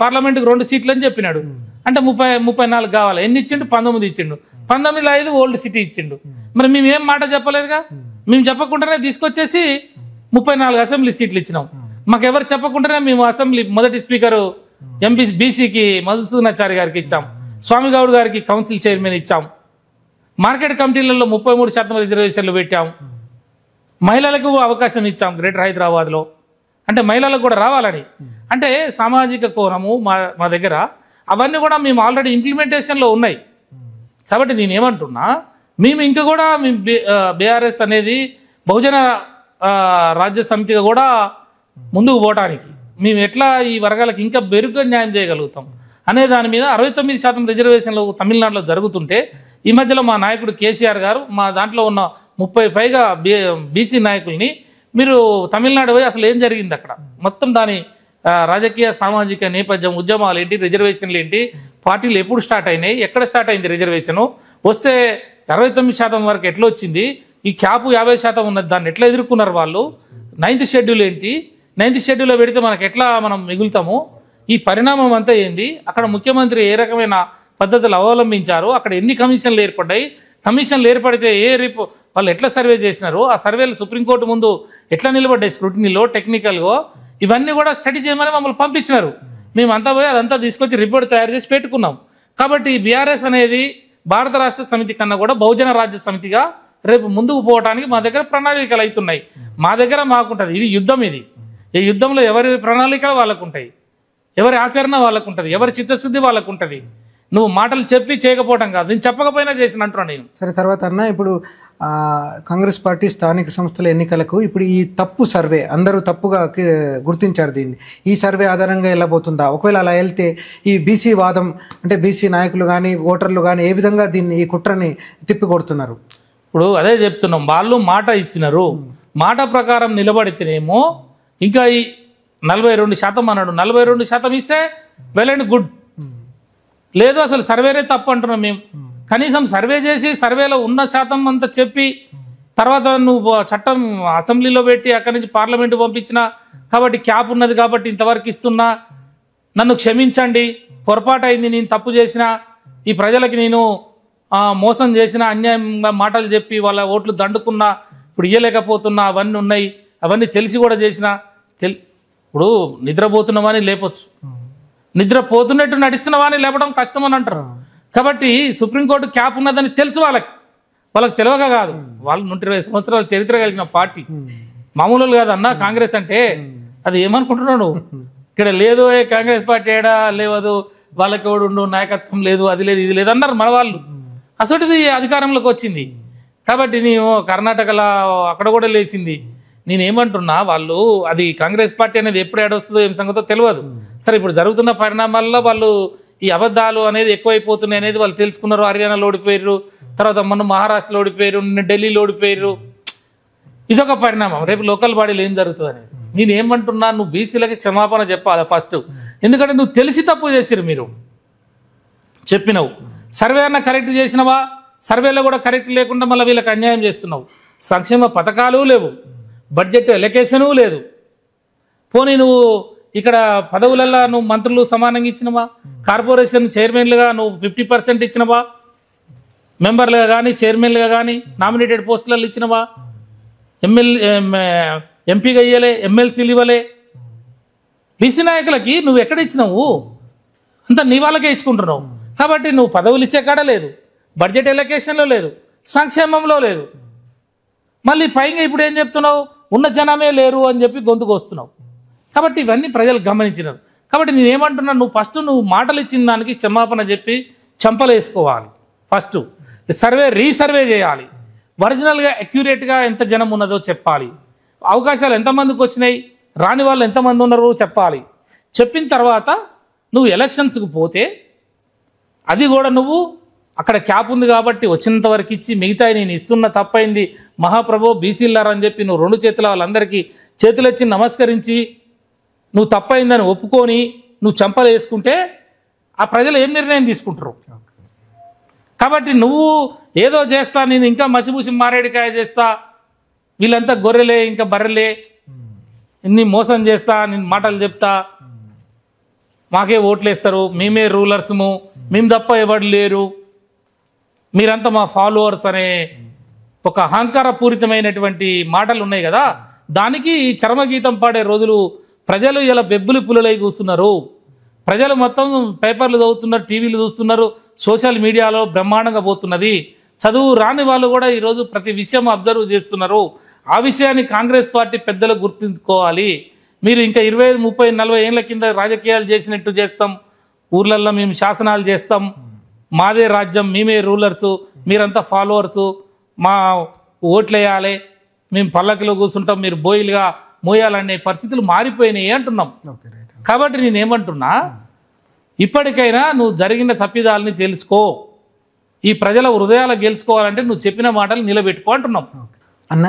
పార్లమెంట్కి 2 సీట్లు అని చెప్పినాడు. అంటే 34 కావాలి. ఎన్ని ఇచ్చిండు? 19 ఇచ్చిండు. 19లో 5 ఓల్డ్ సిటీ ఇచ్చిండు. మరి మేము ఏం మాట చెప్పలేదుగా. మేము చెప్పకుండానే తీసుకొచ్చేసి 34 అసెంబ్లీ సీట్లు ఇచ్చినాం. మాకు ఎవరు చెప్పకుండానే మేము అసెంబ్లీ మొదటి స్పీకరు బీసీకి మధుసూదనాచారి గారికి ఇచ్చాం, స్వామిగౌడ్ గారికి కౌన్సిల్ చైర్మన్ ఇచ్చాం, మార్కెట్ కమిటీలలో 33% రిజర్వేషన్లు పెట్టాం, మహిళలకు అవకాశం ఇచ్చాం గ్రేటర్ హైదరాబాద్లో. అంటే మహిళలకు కూడా రావాలని, అంటే సామాజిక కోణము మా దగ్గర అవన్నీ కూడా మేము ఆల్రెడీ ఇంప్లిమెంటేషన్లో ఉన్నాయి. కాబట్టి నేనేమంటున్నా, మేము ఇంకా కూడా మేము బీఆర్ఎస్ అనేది బహుజన రాజ్య సమితిగా కూడా ముందుకు పోవడానికి మేము ఎట్లా ఈ వర్గాలకు ఇంకా బెరుగ్గా న్యాయం చేయగలుగుతాం అనే దాని మీద 69% రిజర్వేషన్లు తమిళనాడులో జరుగుతుంటే ఈ మధ్యలో మా నాయకుడు కేసీఆర్ గారు మా దాంట్లో ఉన్న 30 పైగా బీసీ నాయకుల్ని మీరు తమిళనాడు పోయి అసలు ఏం జరిగింది అక్కడ మొత్తం దాని రాజకీయ సామాజిక నేపథ్యం ఉద్యమాలు ఏంటి రిజర్వేషన్లు ఏంటి పార్టీలు ఎప్పుడు స్టార్ట్ అయినాయి ఎక్కడ స్టార్ట్ అయింది రిజర్వేషను వస్తే 69% వరకు ఎట్లా వచ్చింది ఈ క్యాప్ 50% ఉన్నది దాన్ని ఎట్లా ఎదుర్కొన్నారు వాళ్ళు 9th షెడ్యూల్ ఏంటి 9th షెడ్యూల్లో పెడితే మనకు ఎట్లా మనం మిగులుతాము ఈ పరిణామం అంతా ఏంది అక్కడ ముఖ్యమంత్రి ఏ రకమైన పద్ధతులు అవలంబించారు అక్కడ ఎన్ని కమిషన్లు ఏర్పడ్డాయి కమిషన్లు ఏర్పడితే రేపు వాళ్ళు ఎట్లా సర్వే చేసినారు ఆ సర్వేలు సుప్రీంకోర్టు ముందు ఎట్లా నిలబడ్డాయి స్క్రూటినీలో టెక్నికల్గా ఇవన్నీ కూడా స్టడీ చేయమని మమ్మల్ని పంపించినారు మేమంతా పోయి అదంతా తీసుకొచ్చి రిపోర్ట్ తయారు చేసి పెట్టుకున్నాం కాబట్టి బీఆర్ఎస్ అనేది భారత రాష్ట్ర సమితి కన్నా కూడా బహుజన రాజ్య సమితిగా రేపు ముందుకు పోవడానికి మా దగ్గర ప్రణాళికలు అవుతున్నాయి మా దగ్గర మాకుంటుంది ఇది యుద్ధం ఇది ఈ యుద్ధంలో ఎవరి ప్రణాళికలు వాళ్ళకు ఉంటాయి ఎవరి ఆచరణ వాళ్ళకు ఉంటుంది ఎవరి చిత్తశుద్ధి వాళ్ళకు ఉంటుంది నువ్వు మాటలు చెప్పి చేయకపోవడం కాదు నేను చెప్పకపోయినా చేసిన అంటున్నా నేను సరే తర్వాత అన్న ఇప్పుడు కాంగ్రెస్ పార్టీ స్థానిక సంస్థల ఎన్నికలకు ఇప్పుడు ఈ తప్పు సర్వే అందరూ తప్పుగా గుర్తించారు దీన్ని ఈ సర్వే ఆధారంగా వెళ్ళబోతుందా ఒకవేళ అలా వెళ్తే ఈ బీసీ వాదం అంటే బీసీ నాయకులు కానీ ఓటర్లు కానీ ఏ విధంగా దీన్ని ఈ కుట్రని తిప్పికొడుతున్నారు ఇప్పుడు అదే చెప్తున్నాం వాళ్ళు మాట ఇచ్చినారు మాట ప్రకారం నిలబడితేనేమో ఇంకా ఈ 42% అన్నాడు 42% ఇస్తే వెల్ అండ్ గుడ్ లేదు అసలు సర్వేనే తప్పు అంటున్నాం మేము కనీసం సర్వే చేసి సర్వేలో ఉన్న శాతం అంతా చెప్పి తర్వాత నువ్వు చట్టం అసెంబ్లీలో పెట్టి అక్కడి నుంచి పార్లమెంటు పంపించినా కాబట్టి క్యాప్ ఉన్నది కాబట్టి ఇంతవరకు ఇస్తున్నా నన్ను క్షమించండి పొరపాటు అయింది నేను తప్పు చేసిన ఈ ప్రజలకి నేను మోసం చేసిన అన్యాయంగా మాటలు చెప్పి వాళ్ళ ఓట్లు దండుకున్నా ఇప్పుడు ఇయ్యలేకపోతున్నా అవన్నీ ఉన్నాయి అవన్నీ తెలిసి కూడా చేసిన ఇప్పుడు నిద్రపోతున్నామని లేపొచ్చు నిద్రపోతున్నట్టు నడుస్తున్నామని లేపడం కష్టం అని అంటారు కాబట్టి సుప్రీంకోర్టు క్యాప్ ఉన్నదని తెలుసు వాళ్ళకి తెలియక కాదు వాళ్ళు 120 సంవత్సరాల చరిత్ర కలిగిన పార్టీ మామూలు కాదన్నా కాంగ్రెస్ అంటే అది ఏమనుకుంటున్నాడు ఇక్కడ లేదు కాంగ్రెస్ పార్టీ ఏడా లేవదు వాళ్ళకి ఎవడు ఉండు నాయకత్వం లేదు అది లేదు ఇది లేదు అన్నారు మన వాళ్ళు అసలుది అధికారంలోకి వచ్చింది కాబట్టి నేను కర్ణాటకలో అక్కడ కూడా లేచింది నేనేమంటున్నా వాళ్ళు అది కాంగ్రెస్ పార్టీ అనేది ఎప్పుడు ఏడొస్తుందో ఏం సంగతో తెలియదు సరే ఇప్పుడు జరుగుతున్న పరిణామాల్లో వాళ్ళు ఈ అబద్ధాలు అనేది ఎక్కువైపోతున్నాయి అనేది వాళ్ళు తెలుసుకున్నారు హర్యానాలో ఓడిపోయారు తర్వాత మొన్న మహారాష్ట్రలో ఓడిపోయారు నిన్న ఢిల్లీలో ఓడిపోయారు ఇదొక పరిణామం రేపు లోకల్ బాడీలో ఏం జరుగుతుంది అనేది నేనేమంటున్నా నువ్వు బీసీలకి క్షమాపణ చెప్పాలి ఫస్ట్ ఎందుకంటే నువ్వు తెలిసి తప్పు చేసిరు మీరు చెప్పినావు సర్వే అన్న కరెక్ట్ చేసినవా సర్వేలో కూడా కరెక్ట్ లేకుండా మళ్ళీ వీళ్ళకి అన్యాయం చేస్తున్నావు సంక్షేమ పథకాలు లేవు బడ్జెట్ ఎలకేషను లేదు పోనీ నువ్వు ఇక్కడ పదవులలో నువ్వు మంత్రులు సమానంగా ఇచ్చినవా కార్పొరేషన్ చైర్మన్లుగా నువ్వు 50% ఇచ్చినవా మెంబర్లుగా కానీ చైర్మన్లుగా కానీ నామినేటెడ్ పోస్టులలో ఇచ్చినవా ఎంపీగా ఇవ్వలే ఎమ్మెల్సీలు ఇవ్వలే బీసీ నాయకులకి నువ్వు ఎక్కడ ఇచ్చినావు అంతా నీ వాళ్ళకే ఇచ్చుకుంటున్నావు కాబట్టి నువ్వు పదవులు ఇచ్చే కాడ లేదు బడ్జెట్ ఎలకేషన్లో లేదు సంక్షేమంలో లేదు మళ్ళీ పైగా ఇప్పుడు ఏం చెప్తున్నావు ఉన్న జనమే లేరు అని చెప్పి గొంతుకు వస్తున్నావు కాబట్టి ఇవన్నీ ప్రజలు గమనించినారు కాబట్టి నేనేమంటున్నా నువ్వు ఫస్ట్ నువ్వు మాటలు ఇచ్చిన దానికి క్షమాపణ చెప్పి చెంపలు వేసుకోవాలి ఫస్ట్ రీసర్వే చేయాలి ఒరిజినల్గా అక్యురేట్గా ఎంత జనం ఉన్నదో చెప్పాలి అవకాశాలు ఎంతమందికి వచ్చినాయి రాని వాళ్ళు ఎంతమంది ఉన్నారో చెప్పాలి చెప్పిన తర్వాత నువ్వు ఎలక్షన్స్కి పోతే అది కూడా నువ్వు అక్కడ క్యాప్ ఉంది కాబట్టి వచ్చినంత వరకు ఇచ్చి మిగతా నేను ఇస్తున్న తప్పైంది మహాప్రభు బీసీలారని చెప్పి నువ్వు 2 చేతుల వాళ్ళందరికీ చేతులెచ్చి నమస్కరించి నువ్వు తప్పైందని ఒప్పుకొని నువ్వు చెంపలు వేసుకుంటే ఆ ప్రజలు ఏం నిర్ణయం తీసుకుంటారు కాబట్టి నువ్వు ఏదో చేస్తా నేను ఇంకా మసిమూసి మారేడికాయ చేస్తా వీళ్ళంతా గొర్రెలే ఇంకా బర్రెలే ఇన్ని మోసం చేస్తా నేను మాటలు చెప్తా మాకే ఓట్లేస్తారు మేమే రూలర్స్ము మేము తప్ప ఎవరు లేరు మీరంతా మా ఫాలోవర్స్ అనే ఒక అహంకారపూరితమైనటువంటి మాటలు ఉన్నాయి కదా దానికి చరమగీతం పాడే రోజులు ప్రజలు ఇలా బెబ్బులు పుల్లలై కూస్తున్నారు ప్రజలు మొత్తం పేపర్లు చదువుతున్నారు టీవీలు చూస్తున్నారు సోషల్ మీడియాలో బ్రహ్మాండంగా పోతున్నది చదువు రాని వాళ్ళు కూడా ఈరోజు ప్రతి విషయం అబ్జర్వ్ చేస్తున్నారు ఆ విషయాన్ని కాంగ్రెస్ పార్టీ పెద్దలు గుర్తుంచుకోవాలి మీరు ఇంకా 25, 30, 40 ఏళ్ల కింద రాజకీయాలు చేసినట్టు చేస్తాం ఊర్లల్లో మేము శాసనాలు చేస్తాం మాదే రాజ్యం మేమే రూలర్సు మీరంతా ఫాలోవర్సు మా ఓట్లు వేయాలి మేము పల్లకిలో కూర్చుంటాం మీరు బోయిలుగా మోయాలనే పరిస్థితులు మారిపోయినాయి అంటున్నాం. కాబట్టి నేనేమంటున్నా, ఇప్పటికైనా నువ్వు జరిగిన తప్పిదాలని తెలుసుకో. ఈ ప్రజల హృదయాలు గెలుచుకోవాలంటే నువ్వు చెప్పిన మాటలు నిలబెట్టుకో అంటున్నాం. అన్న,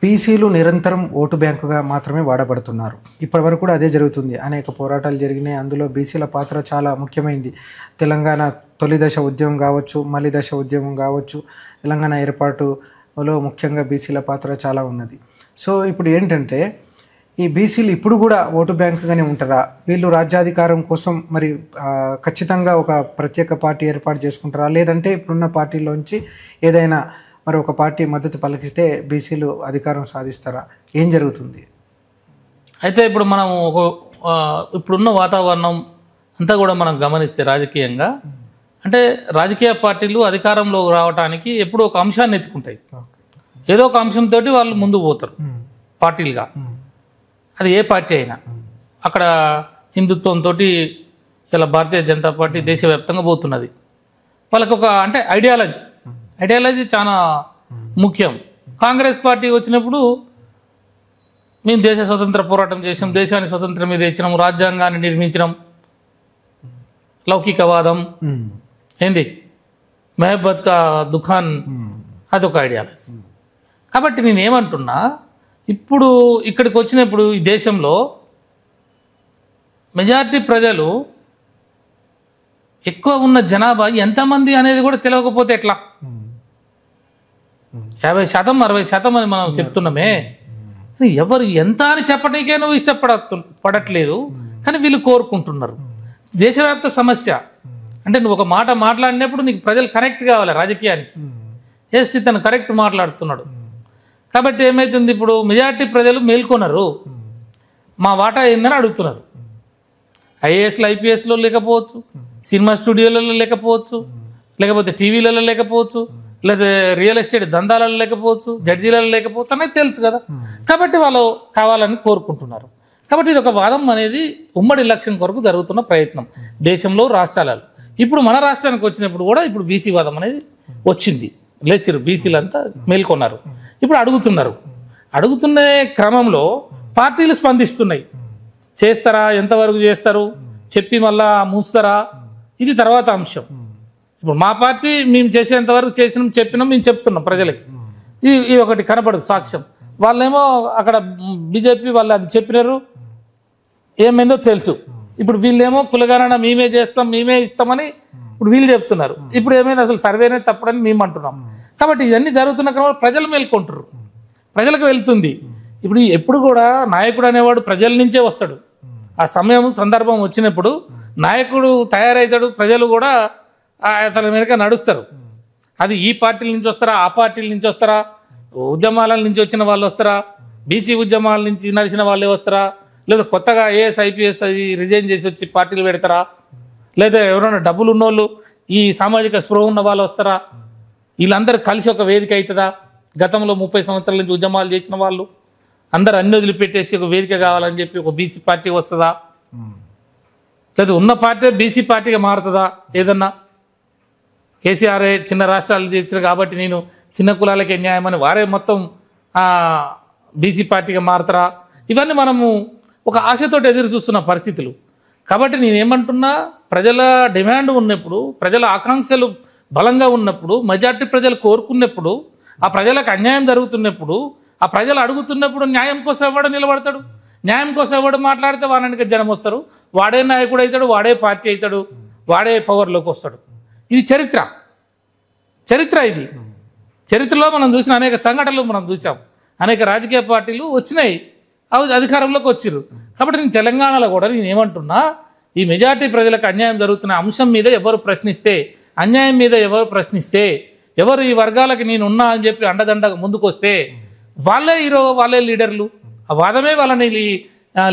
బీసీలు నిరంతరం ఓటు బ్యాంకుగా మాత్రమే వాడబడుతున్నారు. ఇప్పటి వరకు కూడా అదే జరుగుతుంది. అనేక పోరాటాలు జరిగినాయి. అందులో బీసీల పాత్ర చాలా ముఖ్యమైనది. తెలంగాణ తొలి దశ ఉద్యమం కావచ్చు, మలి దశ ఉద్యమం కావచ్చు, తెలంగాణ ఏర్పాటులో ముఖ్యంగా బీసీల పాత్ర చాలా ఉన్నది. సో ఇప్పుడు ఏంటంటే, ఈ బీసీలు ఇప్పుడు కూడా ఓటు బ్యాంకుగానే ఉంటారా? వీళ్ళు రాజ్యాధికారం కోసం మరి ఖచ్చితంగా ఒక ప్రత్యేక పార్టీ ఏర్పాటు చేసుకుంటారా? లేదంటే ఇప్పుడున్న పార్టీలోంచి ఏదైనా మరి ఒక పార్టీ మద్దతు పలికిస్తే బీసీలు అధికారం సాధిస్తారా? ఏం జరుగుతుంది? అయితే ఇప్పుడు మనం ఇప్పుడున్న వాతావరణం అంతా కూడా మనం గమనిస్తే రాజకీయంగా, అంటే రాజకీయ పార్టీలు అధికారంలో రావడానికి ఎప్పుడూ ఒక అంశాన్ని ఎత్తుకుంటాయి. ఏదో ఒక అంశంతో వాళ్ళు ముందుకు పోతారు పార్టీలుగా. అది ఏ పార్టీ అయినా. అక్కడ హిందుత్వంతో ఇలా భారతీయ జనతా పార్టీ దేశవ్యాప్తంగా పోతున్నది. వాళ్ళకి ఒక అంటే ఐడియాలజీ చాలా ముఖ్యం. కాంగ్రెస్ పార్టీ వచ్చినప్పుడు మేము దేశ స్వతంత్ర పోరాటం చేసాం, దేశాన్ని స్వతంత్రం మీద ఇచ్చినాం, రాజ్యాంగాన్ని నిర్మించినాం, లౌకికవాదం ఏంది మెహబ్బత్ కా దుఖాన్, అదొక ఐడియాలజీ. కాబట్టి నేనేమంటున్నా, ఇప్పుడు ఇక్కడికి వచ్చినప్పుడు ఈ దేశంలో మెజారిటీ ప్రజలు ఎక్కువ ఉన్న జనాభా ఎంతమంది అనేది కూడా తెలియకపోతే ఎట్లా? 50% 60% అని మనం చెప్తున్నామే. ఎవరు ఎంత అని చెప్పడానికే నువ్వు ఇష్టపడట్లేదు, కానీ వీళ్ళు కోరుకుంటున్నారు. దేశవ్యాప్త సమస్య అంటే నువ్వు ఒక మాట మాట్లాడినప్పుడు నీకు ప్రజలు కరెక్ట్ కావాలి రాజకీయానికి. ఎస్, ఇతను కరెక్ట్ మాట్లాడుతున్నాడు. కాబట్టి ఏమైతుంది, ఇప్పుడు మెజారిటీ ప్రజలు మేల్కొన్నారు, మా వాటా ఏందని అడుగుతున్నారు. ఐఏఎస్లు ఐపీఎస్లో లేకపోవచ్చు, సినిమా స్టూడియోలలో లేకపోవచ్చు, లేకపోతే టీవీలలో లేకపోవచ్చు, లేదా రియల్ ఎస్టేట్ దందాలలో లేకపోవచ్చు, జడ్జీలలో లేకపోవచ్చు అనేది తెలుసు కదా. కాబట్టి వాళ్ళు కావాలని కోరుకుంటున్నారు. కాబట్టి ఇది ఒక వాదం అనేది ఉమ్మడి ఎలక్షన్ కొరకు జరుగుతున్న ప్రయత్నం దేశంలో, రాష్ట్రాలలో. ఇప్పుడు మన రాష్ట్రానికి వచ్చినప్పుడు కూడా ఇప్పుడు బీసీ వాదం అనేది వచ్చింది. లేచిరు బీసీలు అంతా మేల్కొన్నారు. ఇప్పుడు అడుగుతున్న క్రమంలో పార్టీలు స్పందిస్తున్నాయి. చేస్తారా, ఎంతవరకు చేస్తారు, చెప్పి మళ్ళా మూస్తారా, ఇది తర్వాత అంశం. ఇప్పుడు మా పార్టీ మేము చేసేంతవరకు చెప్పినాం, మేము చెప్తున్నాం ప్రజలకి. ఇది ఒకటి కనపడదు సాక్ష్యం. వాళ్ళేమో అక్కడ బీజేపీ వాళ్ళు అది చెప్పినారు, ఏమైందో తెలుసు. ఇప్పుడు వీళ్ళేమో కులగణన మేమే చేస్తాం, మేమే ఇస్తామని ఇప్పుడు వీళ్ళు చెప్తున్నారు. ఇప్పుడు ఏమైంది, అసలు సర్వేనే తప్పడని మేము అంటున్నాం. కాబట్టి ఇవన్నీ జరుగుతున్న క్రమంలో ప్రజలు మేల్కొంటారు, ప్రజలకు వెళ్తుంది. ఇప్పుడు ఎప్పుడు కూడా నాయకుడు అనేవాడు ప్రజల నుంచే వస్తాడు. ఆ సమయం సందర్భం వచ్చినప్పుడు నాయకుడు తయారవుతాడు, ప్రజలు కూడా అతని వెనుక నడుస్తారు. అది ఈ పార్టీల నుంచి వస్తారా, ఆ పార్టీల నుంచి వస్తారా, ఉద్యమాల నుంచి వచ్చిన వాళ్ళు వస్తారా, బీసీ ఉద్యమాల నుంచి నడిచిన వాళ్ళే వస్తారా, లేదా కొత్తగా ఏఎస్ ఐపీఎస్ అది రిజైన్ చేసి వచ్చి పార్టీలు పెడతారా, లేదా ఎవరైనా డబ్బులు ఉన్నోళ్ళు ఈ సామాజిక స్పృహ ఉన్న వాళ్ళు వస్తారా, వీళ్ళందరూ కలిసి ఒక వేదిక అవుతుందా? గతంలో 30 సంవత్సరాల నుంచి ఉద్యమాలు చేసిన వాళ్ళు అందరు అన్ని వదిలిపెట్టేసి ఒక వేదిక కావాలని చెప్పి ఒక బీసీ పార్టీ వస్తుందా? లేదా ఉన్న పార్టీ బీసీ పార్టీగా మారుతుందా? ఏదన్నా కేసీఆర్ చిన్న రాష్ట్రాలు చేర్చారు కాబట్టి నేను చిన్న కులాలకే న్యాయం అని వారే మొత్తం బీసీ పార్టీగా మారుతారా? ఇవన్నీ మనము ఒక ఆశతో ఎదురు చూస్తున్న పరిస్థితులు. కాబట్టి నేనేమంటున్నా, ప్రజల డిమాండ్ ఉన్నప్పుడు, ప్రజల ఆకాంక్షలు బలంగా ఉన్నప్పుడు, మెజార్టీ ప్రజలు కోరుకున్నప్పుడు, ఆ ప్రజలకు అన్యాయం జరుగుతున్నప్పుడు, ఆ ప్రజలు అడుగుతున్నప్పుడు న్యాయం కోసం ఎవడు నిలబడతాడు? న్యాయం కోసం ఎవడు మాట్లాడితే వానికి జనం వస్తారు, వాడే నాయకుడు అవుతాడు, వాడే పార్టీ అవుతాడు, వాడే పవర్లోకి వస్తాడు. ఇది చరిత్ర ఇది. చరిత్రలో మనం చూసిన అనేక సంఘటనలు మనం చూసాం. అనేక రాజకీయ పార్టీలు వచ్చినాయి, అవి అధికారంలోకి వచ్చిర్రు. కాబట్టి నేను తెలంగాణలో కూడా నేనేమంటున్నా, ఈ మెజార్టీ ప్రజలకు అన్యాయం జరుగుతున్న అంశం మీద ఎవరు ప్రశ్నిస్తే, అన్యాయం మీద ఎవరు ప్రశ్నిస్తే, ఎవరు ఈ వర్గాలకి నేను ఉన్నా అని చెప్పి అండదండగా ముందుకు వస్తే వాళ్ళే హీరో, వాళ్ళే లీడర్లు. ఆ వాదమే వాళ్ళని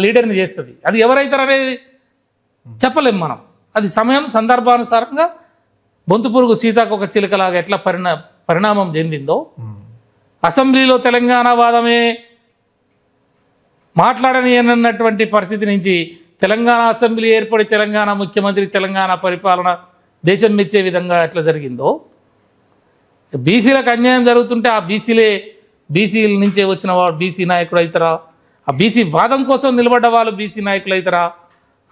లీడర్ని చేస్తుంది. అది ఎవరైతారనేది చెప్పలేం మనం. అది సమయం సందర్భానుసారంగా బొంతు పురుగు సీతాకు ఒక చిలుకలాగా ఎట్లా పరిణామం చెందిందో, అసెంబ్లీలో తెలంగాణ వాదమే మాట్లాడని అన్నటువంటి పరిస్థితి నుంచి తెలంగాణ అసెంబ్లీ ఏర్పడి తెలంగాణ ముఖ్యమంత్రి, తెలంగాణ పరిపాలన దేశం మెచ్చే విధంగా ఎట్లా జరిగిందో, బీసీలకు అన్యాయం జరుగుతుంటే ఆ బీసీల నుంచే వచ్చిన వాడు బీసీ నాయకుడు అవుతారా? ఆ బీసీ వాదం కోసం నిలబడ్డ వాళ్ళు బీసీ నాయకులు అవుతారా?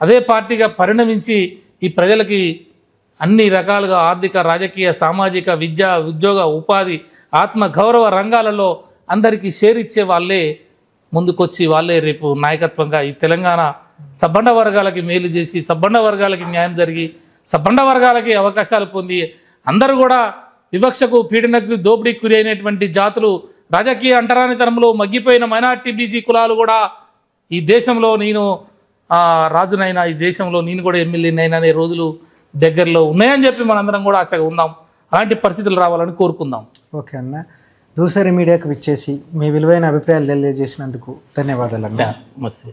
అదే పార్టీగా పరిణమించి ఈ ప్రజలకి అన్ని రకాలుగా ఆర్థిక, రాజకీయ, సామాజిక, విద్య, ఉద్యోగ, ఉపాధి, ఆత్మ గౌరవ రంగాలలో అందరికీ షేర్ ఇచ్చే వాళ్ళే ముందుకొచ్చి వాళ్ళే రేపు నాయకత్వంగా ఈ తెలంగాణ సబ్బండ వర్గాలకి మేలు చేసి, సబ్బండ వర్గాలకి న్యాయం జరిగి, సబ్బండ వర్గాలకి అవకాశాలు పొంది, అందరూ కూడా వివక్షకు, పీడనకు, దోపిడీకి గురి అయినటువంటి జాతులు, రాజకీయ అంటరానితనంలో మగ్గిపోయిన మైనార్టీ బీసీ కులాలు కూడా ఈ దేశంలో నేను రాజునైనా, ఈ దేశంలో నేను కూడా ఎమ్మెల్యేనైనా అనే రోజులు దగ్గరలో ఉన్నాయని చెప్పి మనందరం కూడా ఆశగా ఉందాం. అలాంటి పరిస్థితులు రావాలని కోరుకుందాం. ఓకే అన్న, దూసరి మీడియాకు విచ్చేసి మీ విలువైన అభిప్రాయాలు తెలియజేసినందుకు ధన్యవాదాలు అన్న. నమస్తే.